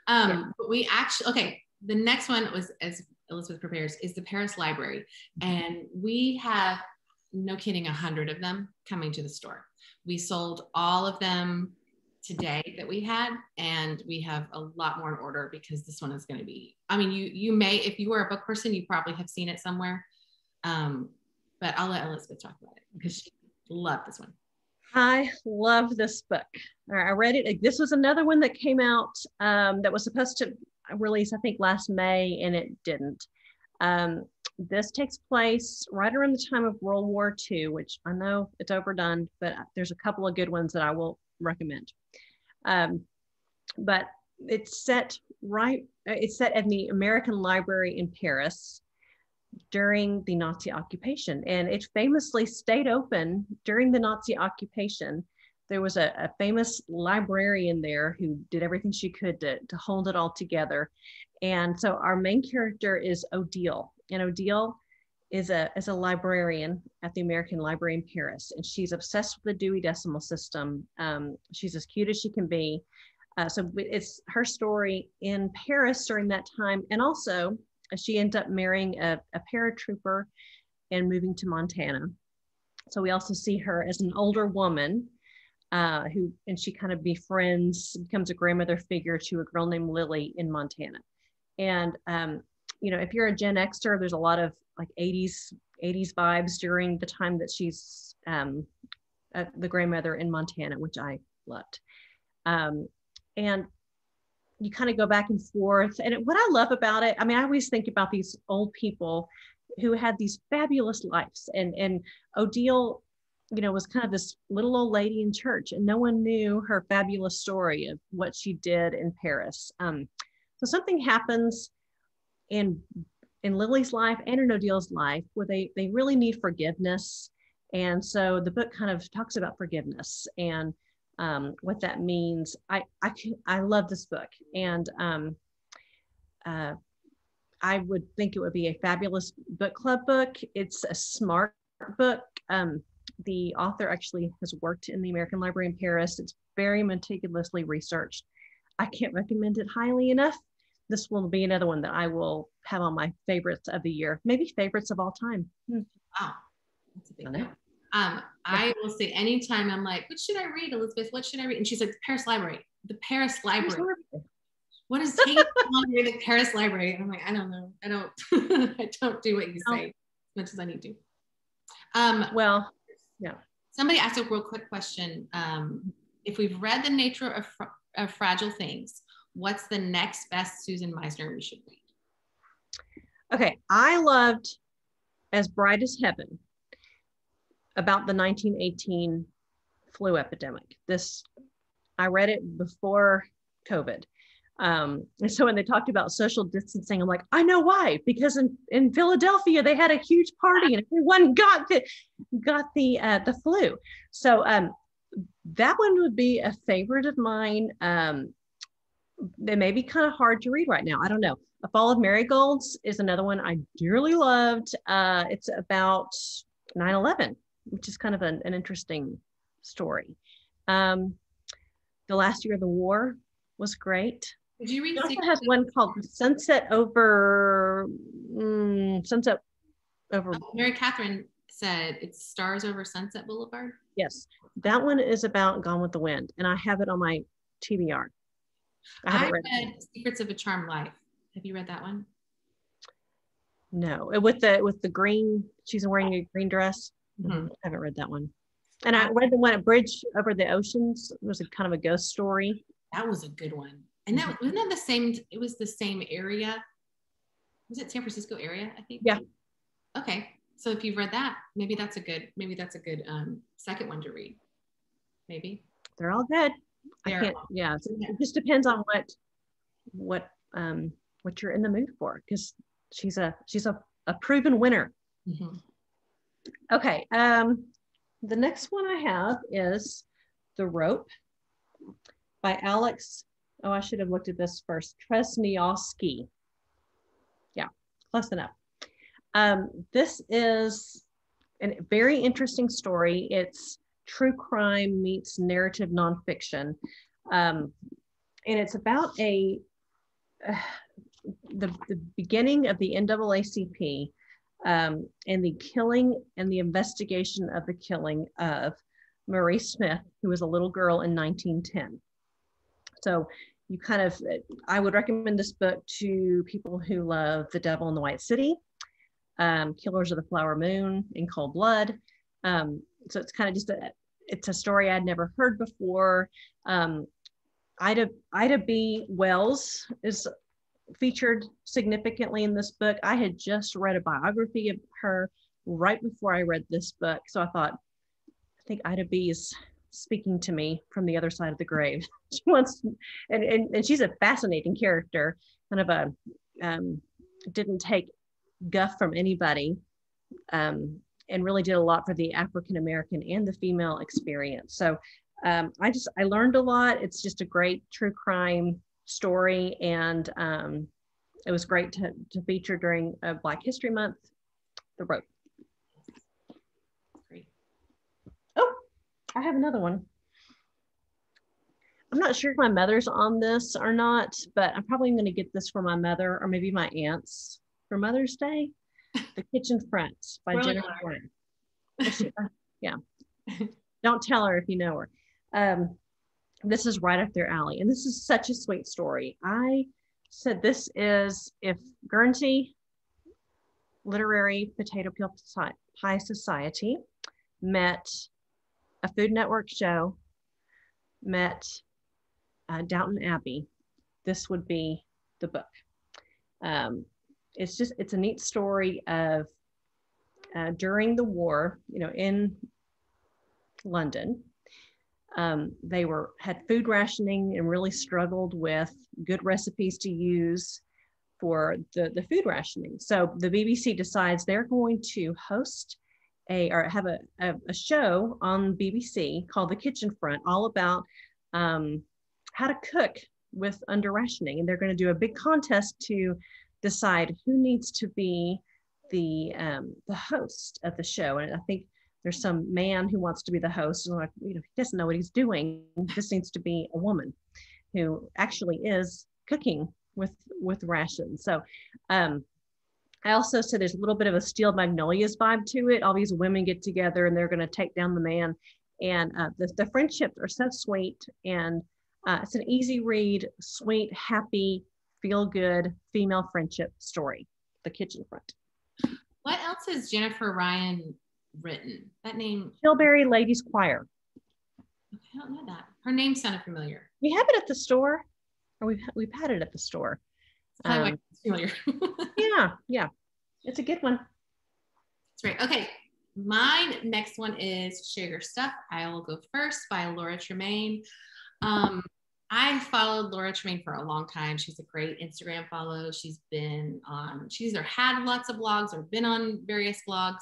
But we actually, the next one was, as Elizabeth prepares, is the Paris Library. And we have, no kidding, 100 of them coming to the store. We sold all of them today that we had, and we have a lot more in order because this one is going to be, I mean, you may, if you are a book person, you probably have seen it somewhere. but I'll let Elizabeth talk about it because she loved this one. I love this book. All right, I read it. This was another one that came out that was supposed to release, I think, last May, and it didn't. This takes place right around the time of World War II, which I know it's overdone, but there's a couple of good ones that I will recommend. But it's set at the American Library in Paris during the Nazi occupation, and it famously stayed open during the Nazi occupation. There was a famous librarian there who did everything she could to hold it all together. And so our main character is Odile, and Odile is a librarian at the American Library in Paris, and she's obsessed with the Dewey Decimal System. She's as cute as she can be. So it's her story in Paris during that time, and also she ends up marrying a paratrooper and moving to Montana. So we also see her as an older woman and she kind of becomes a grandmother figure to a girl named Lily in Montana. And, if you're a Gen Xer, there's a lot of like 80s vibes during the time that she's the grandmother in Montana, which I loved. And you kind of go back and forth. And what I love about it, I always think about these old people who had these fabulous lives. And Odile, was kind of this little old lady in church, and no one knew her fabulous story of what she did in Paris. So something happens in Lily's life and in Odile's life where they really need forgiveness. And so the book kind of talks about forgiveness and what that means. I love this book, and I would think it would be a fabulous book club book. It's a smart book. The author actually has worked in the American Library in Paris. It's very meticulously researched. I can't recommend it highly enough. This will be another one that I will have on my favorites of the year, maybe favorites of all time. Wow, that's a big deal. I will say anytime I'm like, what should I read, Elizabeth? What should I read? And she's like, the Paris Library. The Paris Library. What is taking on to read the Paris Library? And I'm like, I don't know. I don't do what you say as much as I need to. Well, yeah. Somebody asked a real quick question. If we've read The Nature of Fragile Things, what's the next best Susan Meisner we should read? Okay, I loved As Bright as Heaven, about the 1918 flu epidemic. I read it before COVID. And so when they talked about social distancing, I'm like, I know why, because in Philadelphia, they had a huge party and everyone got the flu. So that one would be a favorite of mine. They may be kind of hard to read right now. I don't know. A Fall of Marigolds is another one I dearly loved. It's about 9/11, which is kind of an interesting story. The Last Year of the War was great. Did you read? It also has one called Sunset Over. Mary Catherine said it's Stars Over Sunset Boulevard. Yes, that one is about Gone with the Wind, and I have it on my TBR. I read Secrets of a Charmed Life. Have you read that one? No, with the green. She's wearing a green dress. Mm-hmm. I haven't read that one. And I read the one at Bridge Over the Oceans. It was a kind of a ghost story. That was a good one. And that wasn't that the same. It was the same area. Was it San Francisco area? I think. Yeah. Okay. So if you've read that, maybe that's a good second one to read. Maybe. They're all good. Yeah. It just depends on what you're in the mood for, because she's a proven winner. Mm-hmm. Okay. The next one I have is The Rope by Alex. Oh, I should have looked at this first. Tresniowski. Yeah, close enough. This is a very interesting story. It's true crime meets narrative nonfiction. And it's about the beginning of the NAACP and the killing and the investigation of the killing of Marie Smith, who was a little girl in 1910. So I would recommend this book to people who love The Devil in the White City, Killers of the Flower Moon, In Cold Blood. So it's kind of just it's a story I'd never heard before. Ida B. Wells is featured significantly in this book. I had just read a biography of her right before I read this book. So I thought, I think Ida B. is speaking to me from the other side of the grave. She wants, and she's a fascinating character, kind of a, didn't take guff from anybody, and really did a lot for the African-American and the female experience. So I learned a lot. It's just a great true crime story, and it was great to feature during Black History Month. The Road. Great. Oh, I have another one. I'm not sure if my mother's on this or not, but I'm probably going to get this for my mother or maybe my aunts for Mother's Day. The Kitchen Front by Jennifer Barnhill. Yeah. Don't tell her if you know her. This is right up their alley. And this is such a sweet story. I said this is if Guernsey Literary Potato Pie Society met a Food Network show, met Downton Abbey, this would be the book. It's a neat story of during the war, in London, they had food rationing and really struggled with good recipes to use for the food rationing. So the BBC decides they're going to host have a show on BBC called The Kitchen Front, all about how to cook with under rationing. And they're going to do a big contest to decide who needs to be the host of the show. And I think there's some man who wants to be the host, and he doesn't know what he's doing. This needs to be a woman who actually is cooking with rations. So I also said there's a little bit of a Steel Magnolias vibe to it. All these women get together and they're going to take down the man. And the friendships are so sweet. And it's an easy read, sweet, happy, feel good female friendship story, The Kitchen Front. What else has Jennifer Ryan written? That name? Tilbury Ladies Choir. I don't know that. Her name sounded familiar. We have it at the store, or we've had it at the store. It's familiar. yeah. It's a good one. That's right. Okay. My next one is Share Your Stuff. I will go first by Laura Tremaine. I followed Laura Tremaine for a long time. She's a great Instagram follow. She's either had lots of blogs or been on various blogs.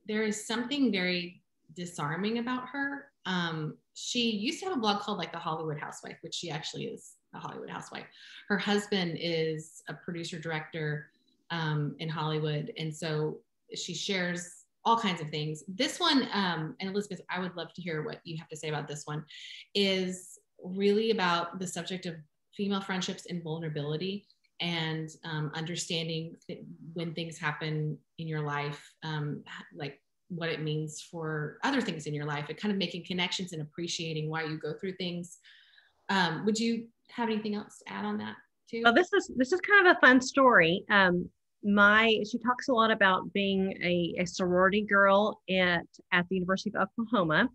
There is something very disarming about her. She used to have a blog called The Hollywood Housewife, which she actually is a Hollywood housewife. Her husband is a producer director in Hollywood. And so she shares all kinds of things. This one, and Elizabeth, I would love to hear what you have to say about this one, is really about the subject of female friendships and vulnerability, and understanding when things happen in your life, like what it means for other things in your life, and kind of making connections and appreciating why you go through things. Would you have anything else to add on that too? Well, this is kind of a fun story. She talks a lot about being a sorority girl at the University of Oklahoma,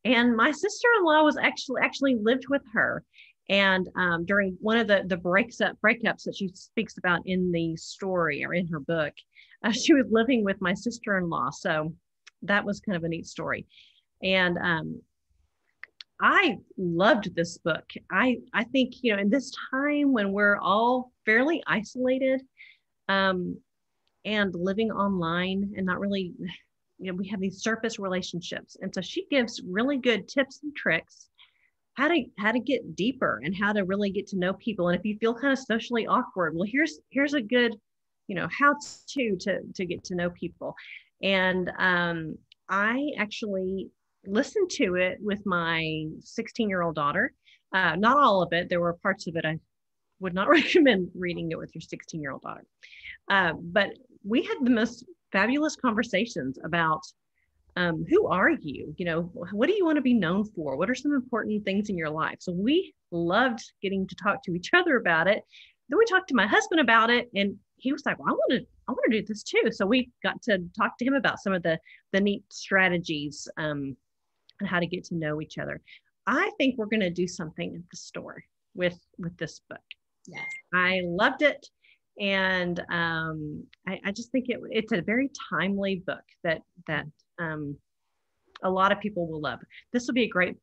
and my sister-in-law was actually lived with her. And during one of the breakups that she speaks about in the story or in her book, she was living with my sister-in-law. So that was kind of a neat story. And I loved this book. I think, in this time when we're all fairly isolated and living online and not really, we have these surface relationships. And so she gives really good tips and tricks how to get deeper and how to really get to know people. And if you feel kind of socially awkward, well, here's a good, how to get to know people. And I actually listened to it with my 16-year-old daughter. Not all of it. There were parts of it I would not recommend reading it with your 16-year-old daughter. But we had the most fabulous conversations about who are you? What do you want to be known for? What are some important things in your life? So we loved getting to talk to each other about it. Then we talked to my husband about it, and he was like, well, I want to do this too. So we got to talk to him about some of the neat strategies and how to get to know each other. I think we're going to do something at the store with this book. Yes. I loved it. And I just think it's a very timely book that a lot of people will love. This will be a great,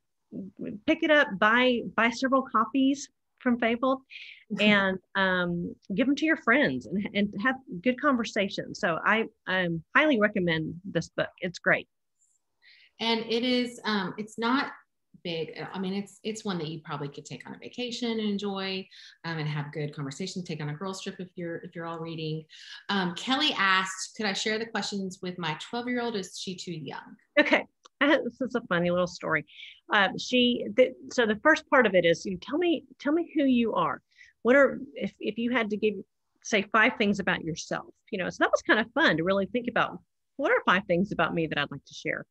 pick it up, buy several copies from Fabled, and give them to your friends and have good conversations. So I highly recommend this book. It's great. And it is, it's not big. I mean, it's one that you probably could take on a vacation and enjoy, and have good conversation, take on a girls trip if you're all reading. Kelly asked, could I share the questions with my 12-year-old? Is she too young? Okay. This is a funny little story. So the first part of it is, tell me who you are. What are, if you had to say 5 things about yourself, so that was kind of fun to really think about, what are 5 things about me that I'd like to share?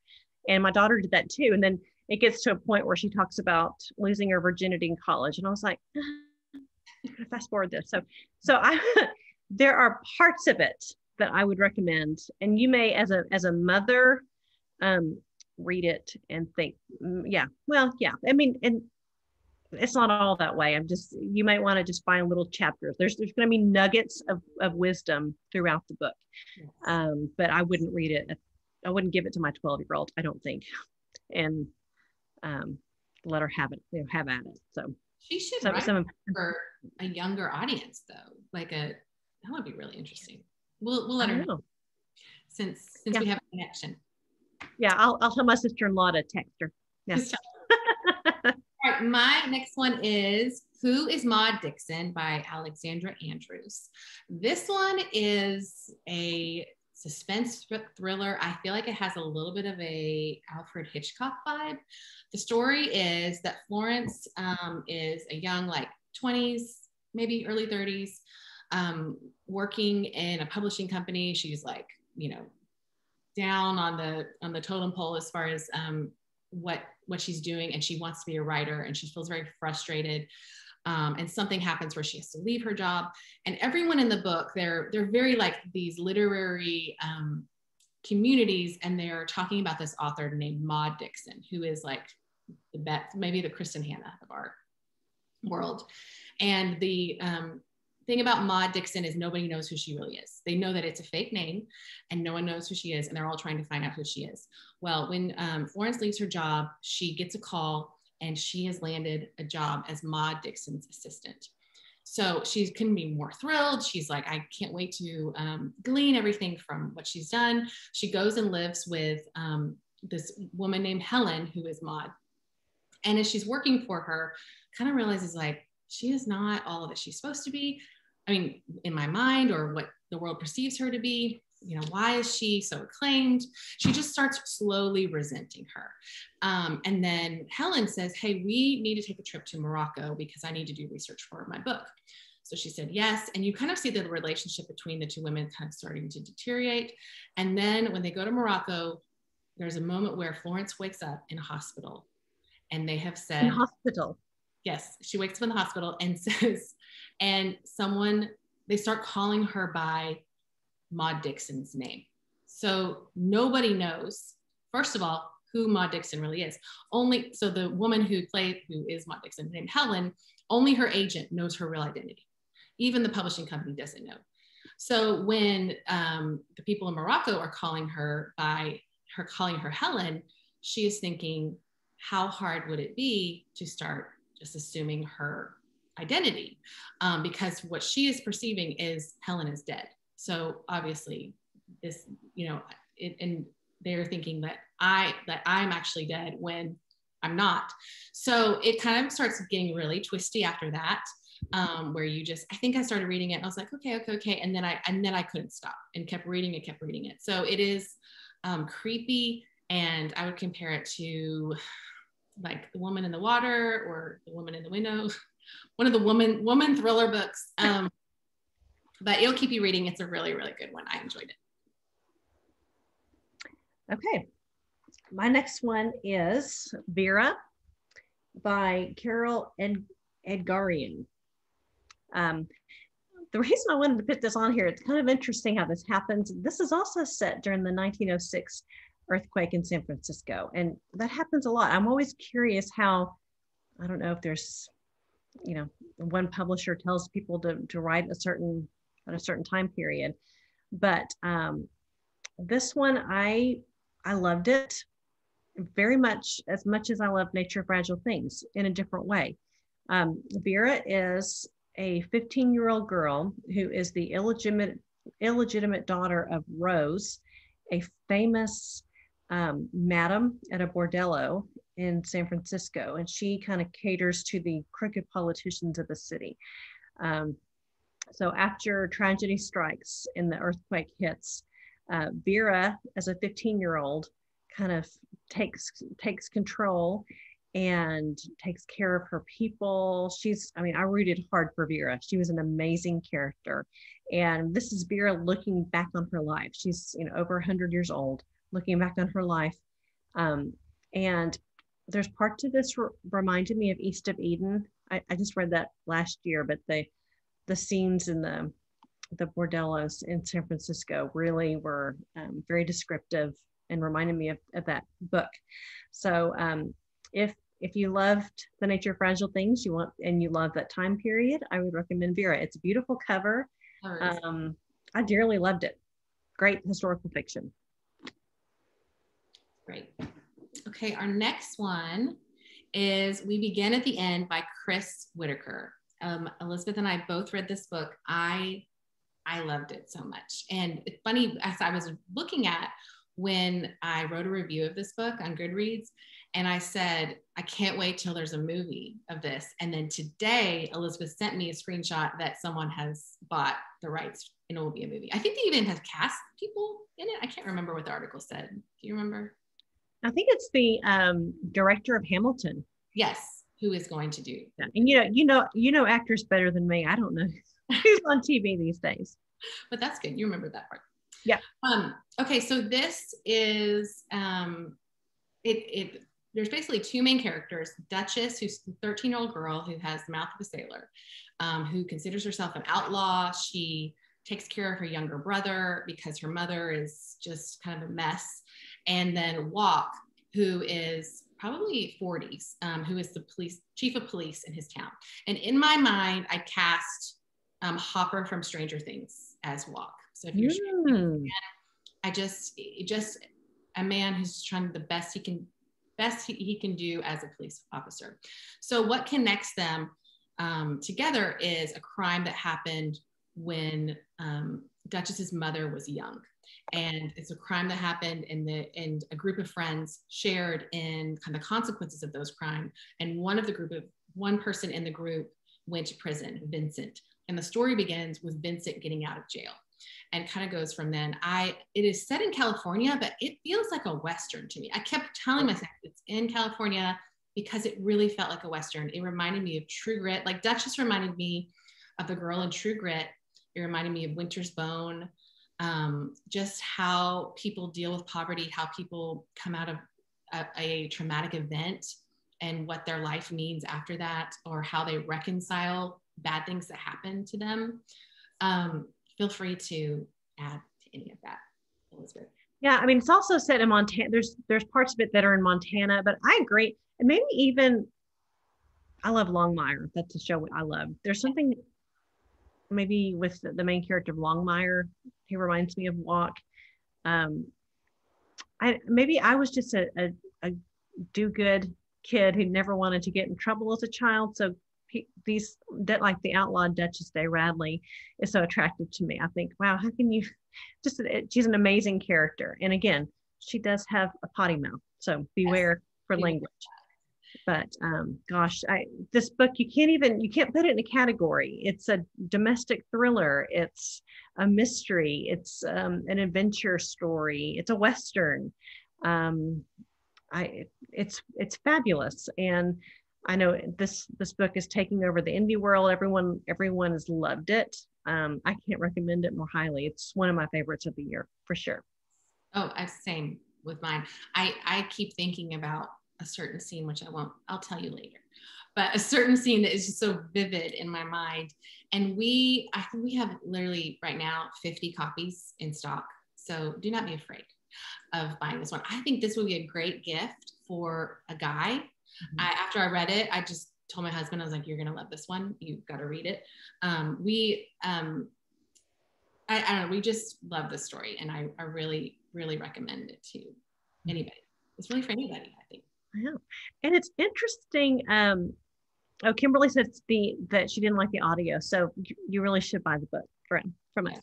And my daughter did that too. And then it gets to a point where she talks about losing her virginity in college. And I was like, fast forward this. So there are parts of it that I would recommend. And you may, as a mother, read it and think, yeah. I mean, and it's not all that way. You might want to just find little chapters. There's going to be nuggets of wisdom throughout the book. Yes. But I wouldn't read it. I wouldn't give it to my 12-year-old, I don't think. And let her have it, have at it. So she should write for a younger audience, though. That would be really interesting. We'll let her know. Since we have a connection. Yeah, I'll tell my sister-in-law to text her. Yes. All right, my next one is Who is Maude Dixon by Alexandra Andrews. This one is a suspense thriller. I feel like it has a little bit of a Alfred Hitchcock vibe. The story is that Florence is a young, 20s, maybe early 30s, working in a publishing company. She's down on the totem pole as far as what she's doing, and she wants to be a writer, and she feels very frustrated. And something happens where she has to leave her job. And everyone in the book, they're very these literary communities, and they're talking about this author named Maude Dixon, who is maybe the Kristen Hanna of our world. And the thing about Maude Dixon is nobody knows who she really is. They know that it's a fake name, and no one knows who she is, and they're all trying to find out who she is. Well, when Florence leaves her job, she gets a call, and she has landed a job as Maude Dixon's assistant. So she couldn't be more thrilled. She's like, I can't wait to glean everything from what she's done. She goes and lives with this woman named Helen, who is Maude. And as she's working for her, kind of realizes she is not all that she's supposed to be. I mean, in my mind, or what the world perceives her to be. Why is she so acclaimed? She just starts slowly resenting her. And then Helen says, hey, we need to take a trip to Morocco because I need to do research for my book. So she said yes. And you kind of see the relationship between the two women kind of starting to deteriorate. And then when they go to Morocco, there's a moment where Florence wakes up in a hospital, and they have said— In hospital? Yes, she wakes up in the hospital and says, and they start calling her by Maude Dixon's name. So nobody knows, first of all, who Maude Dixon really is. So the woman who is Maude Dixon, named Helen, only her agent knows her real identity. Even the publishing company doesn't know. So when the people in Morocco are calling her Helen, she is thinking, how hard would it be to start just assuming her identity? Because what she is perceiving is Helen is dead. So obviously this, and they're thinking that I'm actually dead when I'm not. So it kind of starts getting really twisty after that, where I think I started reading it and I was like, okay. And then I couldn't stop and kept reading it. So it is creepy, and I would compare it to The Woman in the Water or The Woman in the Window, one of the woman thriller books. But it'll keep you reading. It's a really, really good one. I enjoyed it. Okay. My next one is Vera by Carol Edgarian. the reason I wanted to put this on here, it's kind of interesting how this happens. This is also set during the 1906 earthquake in San Francisco. And that happens a lot. I'm always curious how, I don't know if there's, one publisher tells people to write at a certain time period. But this one, I loved it very much as I love Nature of Fragile Things in a different way. Vera is a 15-year-old girl who is the illegitimate daughter of Rose, a famous madam at a bordello in San Francisco, and she kind of caters to the crooked politicians of the city. So after tragedy strikes and the earthquake hits, Vera, as a 15-year-old, kind of takes control and takes care of her people. I rooted hard for Vera. She was an amazing character. And this is Vera looking back on her life. She's, over 100 years old, looking back on her life. And there's parts of this reminded me of East of Eden. I just read that last year, but the scenes in the bordellos in San Francisco really were very descriptive and reminded me of that book. So if you loved The Nature of Fragile Things, you love that time period, I would recommend Vera. It's a beautiful cover. I dearly loved it. Great historical fiction. Great. Okay, our next one is We Begin at the End by Chris Whitaker. Elizabeth and I both read this book. I loved it so much. And it's funny, as I was looking at when I wrote a review of this book on Goodreads, and I said, I can't wait till there's a movie of this. And then today, Elizabeth sent me a screenshot that someone has bought the rights and it will be a movie. I think they even have cast people in it. I can't remember what the article said. Do you remember? I think it's the director of Hamilton. Yes, who is going to do. Yeah. And you know actors better than me. I don't know who's on TV these days. But that's good. You remember that part. Yeah. Okay, so this is there's basically two main characters. Duchess, who's a 13-year-old girl who has the mouth of a sailor, who considers herself an outlaw. She takes care of her younger brother because her mother is just kind of a mess. And then Walk, who is probably 40s, who is the chief of police in his town. And in my mind, I cast Hopper from Stranger Things as Walk. So if you're just a man who's trying the best he can do as a police officer. So what connects them together is a crime that happened when Duchess's mother was young. And it's a crime that happened and a group of friends shared in kind of the consequences of those crimes. And one person in the group went to prison, Vincent. And the story begins with Vincent getting out of jail and kind of goes from then. It is set in California, but it feels like a Western to me. I kept telling myself it's in California because it really felt like a Western. It reminded me of True Grit. Like Duchess reminded me of the girl in True Grit. It reminded me of Winter's Bone. Just how people deal with poverty, how people come out of a traumatic event and what their life means after that, or how they reconcile bad things that happen to them. Feel free to add to any of that, Elizabeth. Yeah, I mean, it's also set in Montana. There's parts of it that are in Montana, but I agree. And maybe even, I love Longmire. That's a show I love. There's something maybe with the main character of Longmire. He reminds me of Walk. I was just a do-good kid who never wanted to get in trouble as a child. So like the outlawed Duchess Day Radley is so attractive to me. I think, wow, how can you she's an amazing character. And again, she does have a potty mouth. So beware for language. But gosh, this book, you can't put it in a category. It's a domestic thriller. It's a mystery. It's an adventure story. It's a Western. It's fabulous. And I know this book is taking over the indie world. Everyone has loved it. I can't recommend it more highly. It's one of my favorites of the year for sure. Oh, same with mine. I keep thinking about a certain scene, which I'll tell you later, but a certain scene that is just so vivid in my mind. And I think we have literally right now 50 copies in stock. So do not be afraid of buying this one. I think this would be a great gift for a guy. After I read it, I just told my husband, I was like, you're going to love this one. You've got to read it. I don't know, we just love this story, and I really, really recommend it to anybody. It's really for anybody, I think. Yeah. And it's interesting. Kimberly said that she didn't like the audio, so you really should buy the book from us.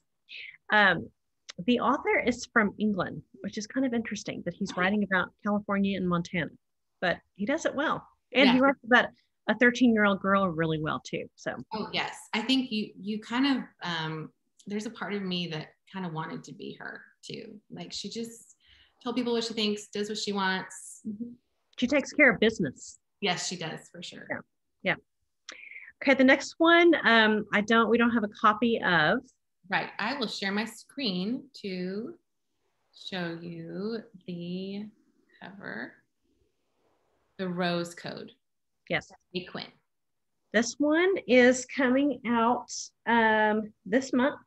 The author is from England, which is kind of interesting that he's writing about California and Montana, but he does it well. And he writes about a 13-year-old girl really well too. So. Oh yes, I think you kind of there's a part of me that kind of wanted to be her too. Like, she just told people what she thinks, does what she wants. She takes care of business. Yes, she does, for sure. Yeah. Okay, the next one, we don't have a copy of. Right, I will share my screen to show you the cover. The Rose Code. Yes. Faye Quinn. This one is coming out this month,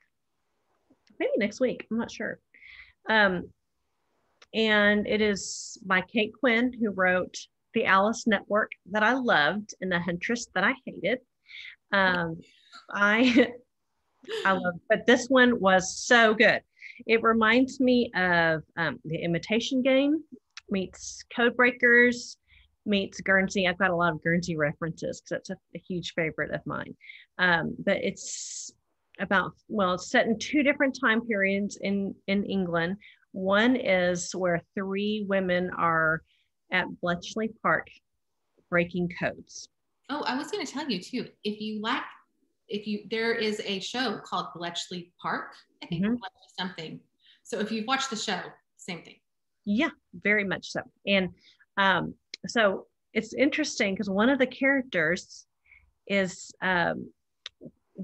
maybe next week, I'm not sure. And it is by Kate Quinn, who wrote The Alice Network that I loved and The Huntress that I hated. I love, but this one was so good. It reminds me of The Imitation Game meets Codebreakers meets Guernsey. I've got a lot of Guernsey references because that's a huge favorite of mine. But it's it's set in two different time periods in England. One is where three women are at Bletchley Park breaking codes. Oh, I was going to tell you too, there is a show called Bletchley Park, I think, something. So if you've watched the show, same thing. Yeah, very much so. And so it's interesting because one of the characters is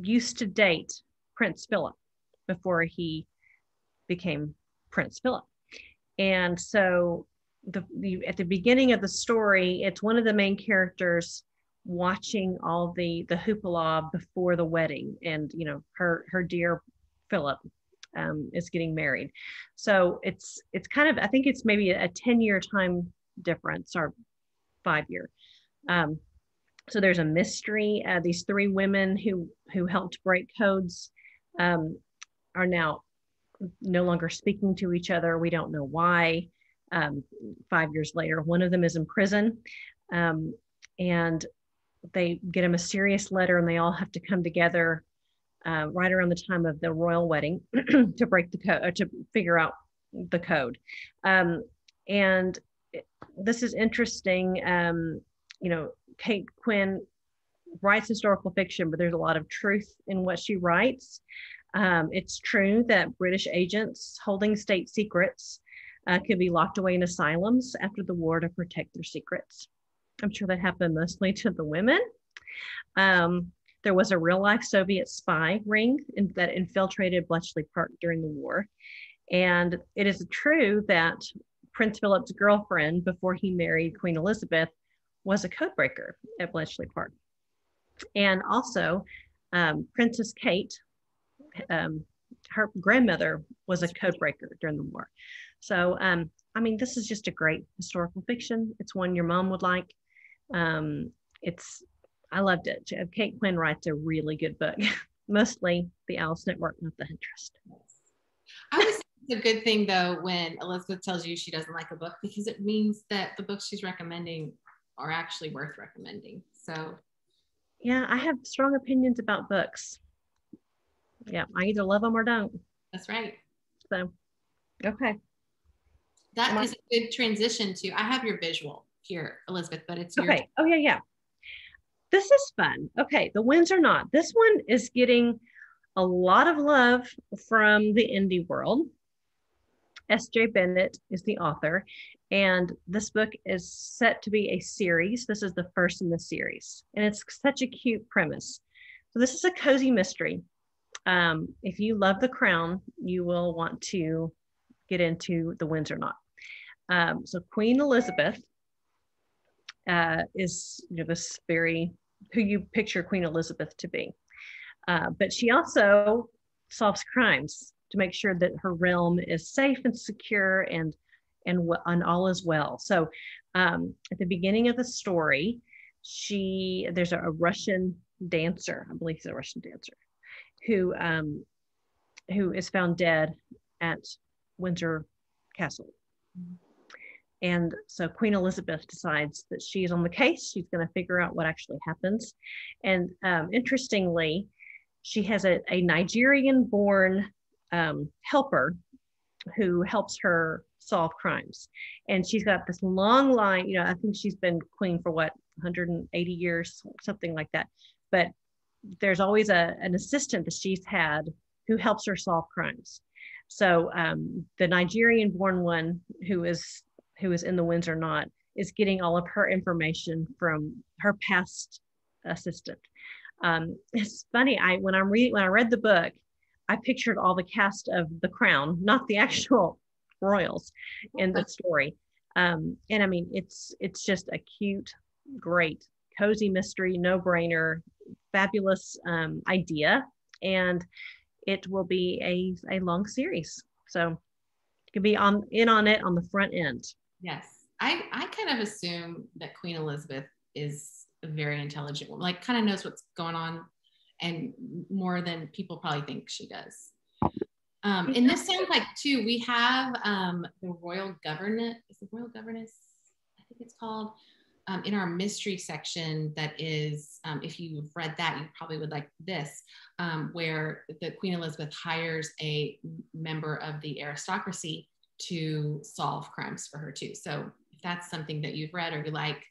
used to date Prince Philip before he became Prince Philip. And so at the beginning of the story, it's one of the main characters watching all the hoopla before the wedding, and her dear Philip is getting married. So it's kind of, I think it's maybe a 10-year time difference or 5-year. So there's a mystery. These three women who helped break codes are now no longer speaking to each other. We don't know why. 5 years later, one of them is in prison, and they get a mysterious letter, and they all have to come together right around the time of the royal wedding to break the code, to figure out the code. And this is interesting. Kate Quinn writes historical fiction, but there's a lot of truth in what she writes. It's true that British agents holding state secrets could be locked away in asylums after the war to protect their secrets. I'm sure that happened mostly to the women. There was a real-life Soviet spy ring that infiltrated Bletchley Park during the war. And it is true that Prince Philip's girlfriend, before he married Queen Elizabeth, was a codebreaker at Bletchley Park. And also, Princess Kate, her grandmother was a codebreaker during the war. So, this is just a great historical fiction. It's one your mom would like. I loved it. Kate Quinn writes a really good book, mostly The Alice Network, not The Huntress. I always think it's a good thing though when Elizabeth tells you she doesn't like a book, because it means that the books she's recommending are actually worth recommending. So yeah, I have strong opinions about books. Yeah, I either love them or don't. That's right. So, okay. That is a good transition to, I have your visual here, Elizabeth, but it's your. Okay. Oh, yeah. This is fun. Okay, The Winds Are Not. This one is getting a lot of love from the indie world. S.J. Bennett is the author, and this book is set to be a series. This is the first in the series, and it's such a cute premise. So this is a cozy mystery. If you love The Crown, you will want to get into The Winds Are Not. So Queen Elizabeth is, this very, who you picture Queen Elizabeth to be. But she also solves crimes to make sure that her realm is safe and secure and all is well. So at the beginning of the story, there's a Russian dancer, I believe he's a Russian dancer, who is found dead at Windsor Castle. And so Queen Elizabeth decides that she's on the case. She's going to figure out what actually happens. And interestingly, she has a Nigerian-born helper who helps her solve crimes. And she's got this long line, I think she's been queen for 180 years, something like that. But there's always an assistant that she's had who helps her solve crimes. So the Nigerian-born one who is in the Windsor Knot is getting all of her information from her past assistant. It's funny, when I read the book, I pictured all the cast of The Crown, not the actual royals in the story. And I mean, it's just a cute, great, cozy mystery, no-brainer, fabulous idea. And it will be a long series. So you can be in on it on the front end. Yes. I kind of assume that Queen Elizabeth is a very intelligent woman, like kind of knows what's going on, and more than people probably think she does. And this sounds like too, we have the royal governess, I think it's called, in our mystery section. That is, if you've read that, you probably would like this, where the Queen Elizabeth hires a member of the aristocracy to solve crimes for her too. So if that's something that you've read or you like,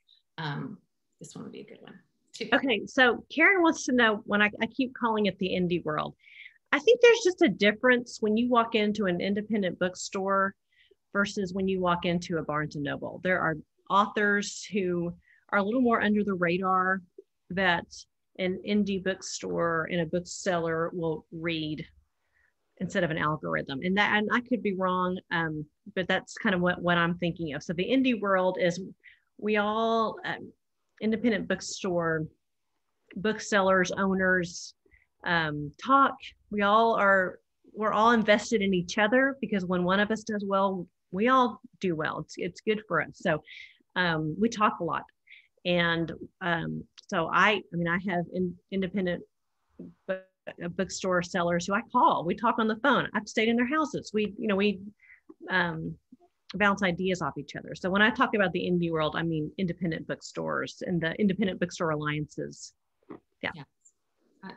this one would be a good one too. Okay, so Karen wants to know, when I keep calling it the indie world, I think there's just a difference when you walk into an independent bookstore versus when you walk into a Barnes and Noble. There are authors who are a little more under the radar that an indie bookstore and a bookseller will read instead of an algorithm. And I could be wrong, but that's kind of what I'm thinking of. So the indie world is, we all, independent bookstore, booksellers, owners, talk. We're all invested in each other, because when one of us does well, we all do well. It's good for us. So we talk a lot. And so I have independent bookstore sellers who I call. We talk on the phone. I've stayed in their houses. We bounce ideas off each other. So when I talk about the indie world, I mean independent bookstores and the independent bookstore alliances. Yeah. Yes.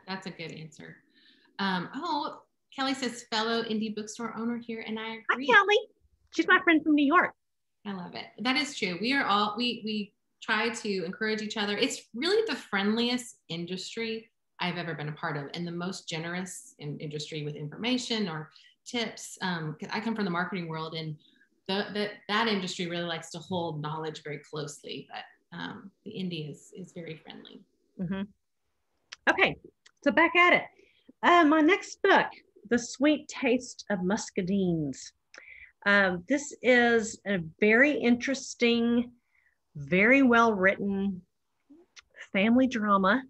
That's a good answer. Kelly says fellow indie bookstore owner here, and I agree. Hi, Kelly. She's my friend from New York. I love it. That is true. We are all, we try to encourage each other. It's really the friendliest industry I've ever been a part of, and the most generous industry with information or tips. Because I come from the marketing world, and that industry really likes to hold knowledge very closely. But the indie is very friendly. Mm-hmm. Okay, so back at it. My next book, The Sweet Taste of Muscadines. This is a very interesting, very well written family drama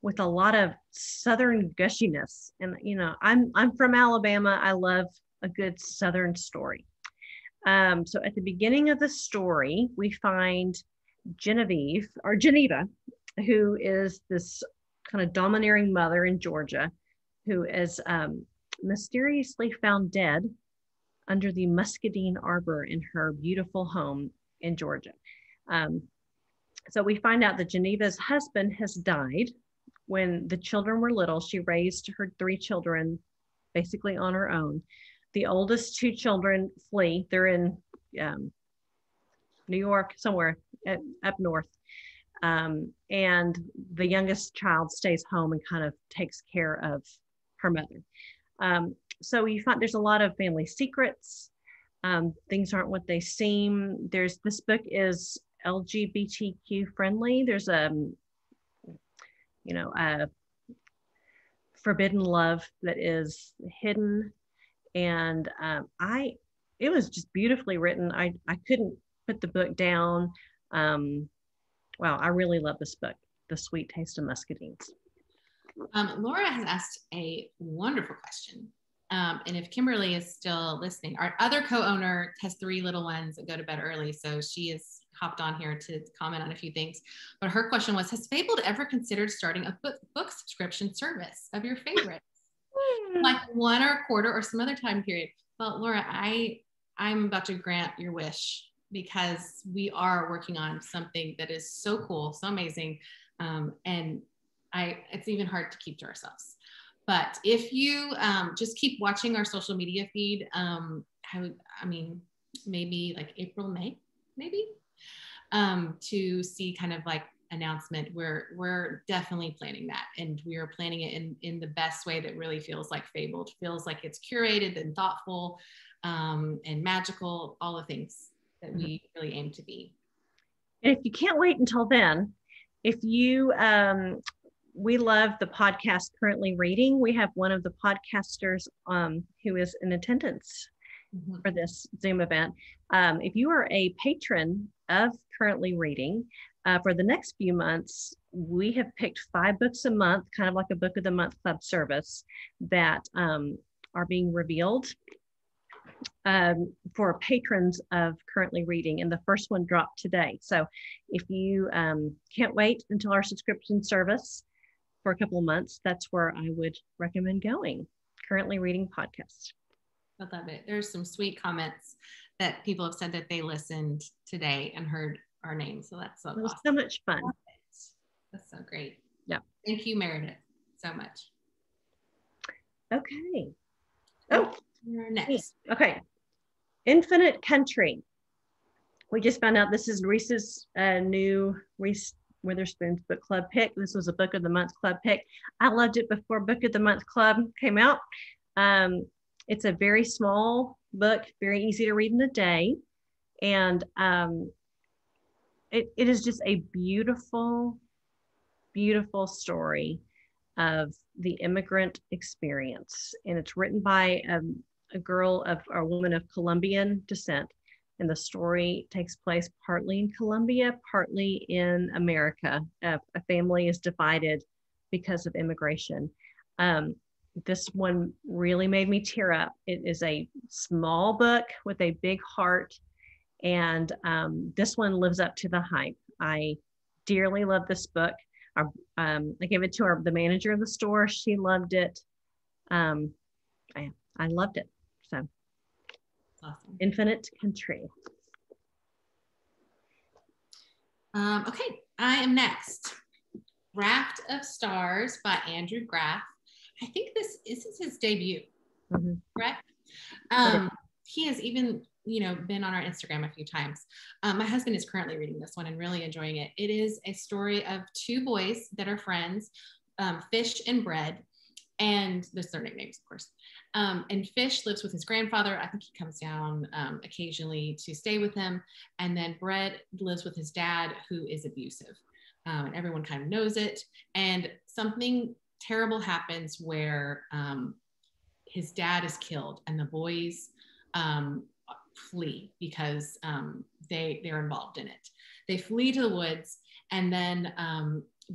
with a lot of Southern gushiness. And I'm from Alabama. I love a good Southern story. So at the beginning of the story, we find Geneva, who is this kind of domineering mother in Georgia, who is mysteriously found dead under the muscadine arbor in her beautiful home in Georgia. So we find out that Geneva's husband has died when the children were little. She raised her 3 children basically on her own. The oldest 2 children flee. They're in New York, somewhere up north. And the youngest child stays home and kind of takes care of her mother. So you find there's a lot of family secrets. Things aren't what they seem. This book is LGBTQ friendly. There's a forbidden love that is hidden. And it was just beautifully written. I couldn't put the book down. wow, I really love this book, The Sweet Taste of Muscadines. Laura has asked a wonderful question. And if Kimberly is still listening, our other co-owner has 3 little ones that go to bed early. So she has hopped on here to comment on a few things. But her question was, has Fabled ever considered starting a book subscription service of your favorites? Like 1 or a quarter or some other time period? Well, Laura, I'm about to grant your wish, because we are working on something that is so cool, so amazing. And it's even hard to keep to ourselves. But if you just keep watching our social media feed, maybe like April, May, maybe, to see kind of like announcement. We're definitely planning that, and we are planning it in the best way that really feels like Fabled, feels like it's curated and thoughtful, and magical, all the things that we really aim to be. And if you can't wait until then, if you we love the podcast Currently Reading. We have one of the podcasters who is in attendance for this Zoom event. If you are a patron of Currently Reading, for the next few months, we have picked 5 books a month, kind of like a book of the month club service, that are being revealed for patrons of Currently Reading. And the first one dropped today. So if you can't wait until our subscription service for a couple of months, that's where I would recommend going. Currently Reading podcast. I love it. There's some sweet comments that people have said that they listened today and heard our name. So that's so awesome. It was so much fun. That's so great. Yeah. Thank you, Meredith, so much. Okay. Oh, you're next. Okay. Infinite Country. We just found out this is Reese's new Reese Witherspoon's book club pick. This was a book of the month club pick. I loved it before book of the month club came out. It's a very small book, very easy to read in a day. And it is just a beautiful, beautiful story of the immigrant experience. And it's written by a woman of Colombian descent. And the story takes place partly in Colombia, partly in America. A family is divided because of immigration. This one really made me tear up. It is a small book with a big heart. And this one lives up to the hype. I dearly love this book. I gave it to the manager of the store. She loved it. I loved it. So. Awesome. Infinite Country. Okay, I am next. Raft of Stars by Andrew Graff. I think this is his debut, correct? He has even, been on our Instagram a few times. My husband is currently reading this one and really enjoying it. It is a story of 2 boys that are friends, Fish and Bread. And there's their nicknames, of course. And Fish lives with his grandfather. I think he comes down occasionally to stay with him. And then Bread lives with his dad, who is abusive. And everyone kind of knows it. And something terrible happens where his dad is killed, and the boys flee because they're involved in it. They flee to the woods, and then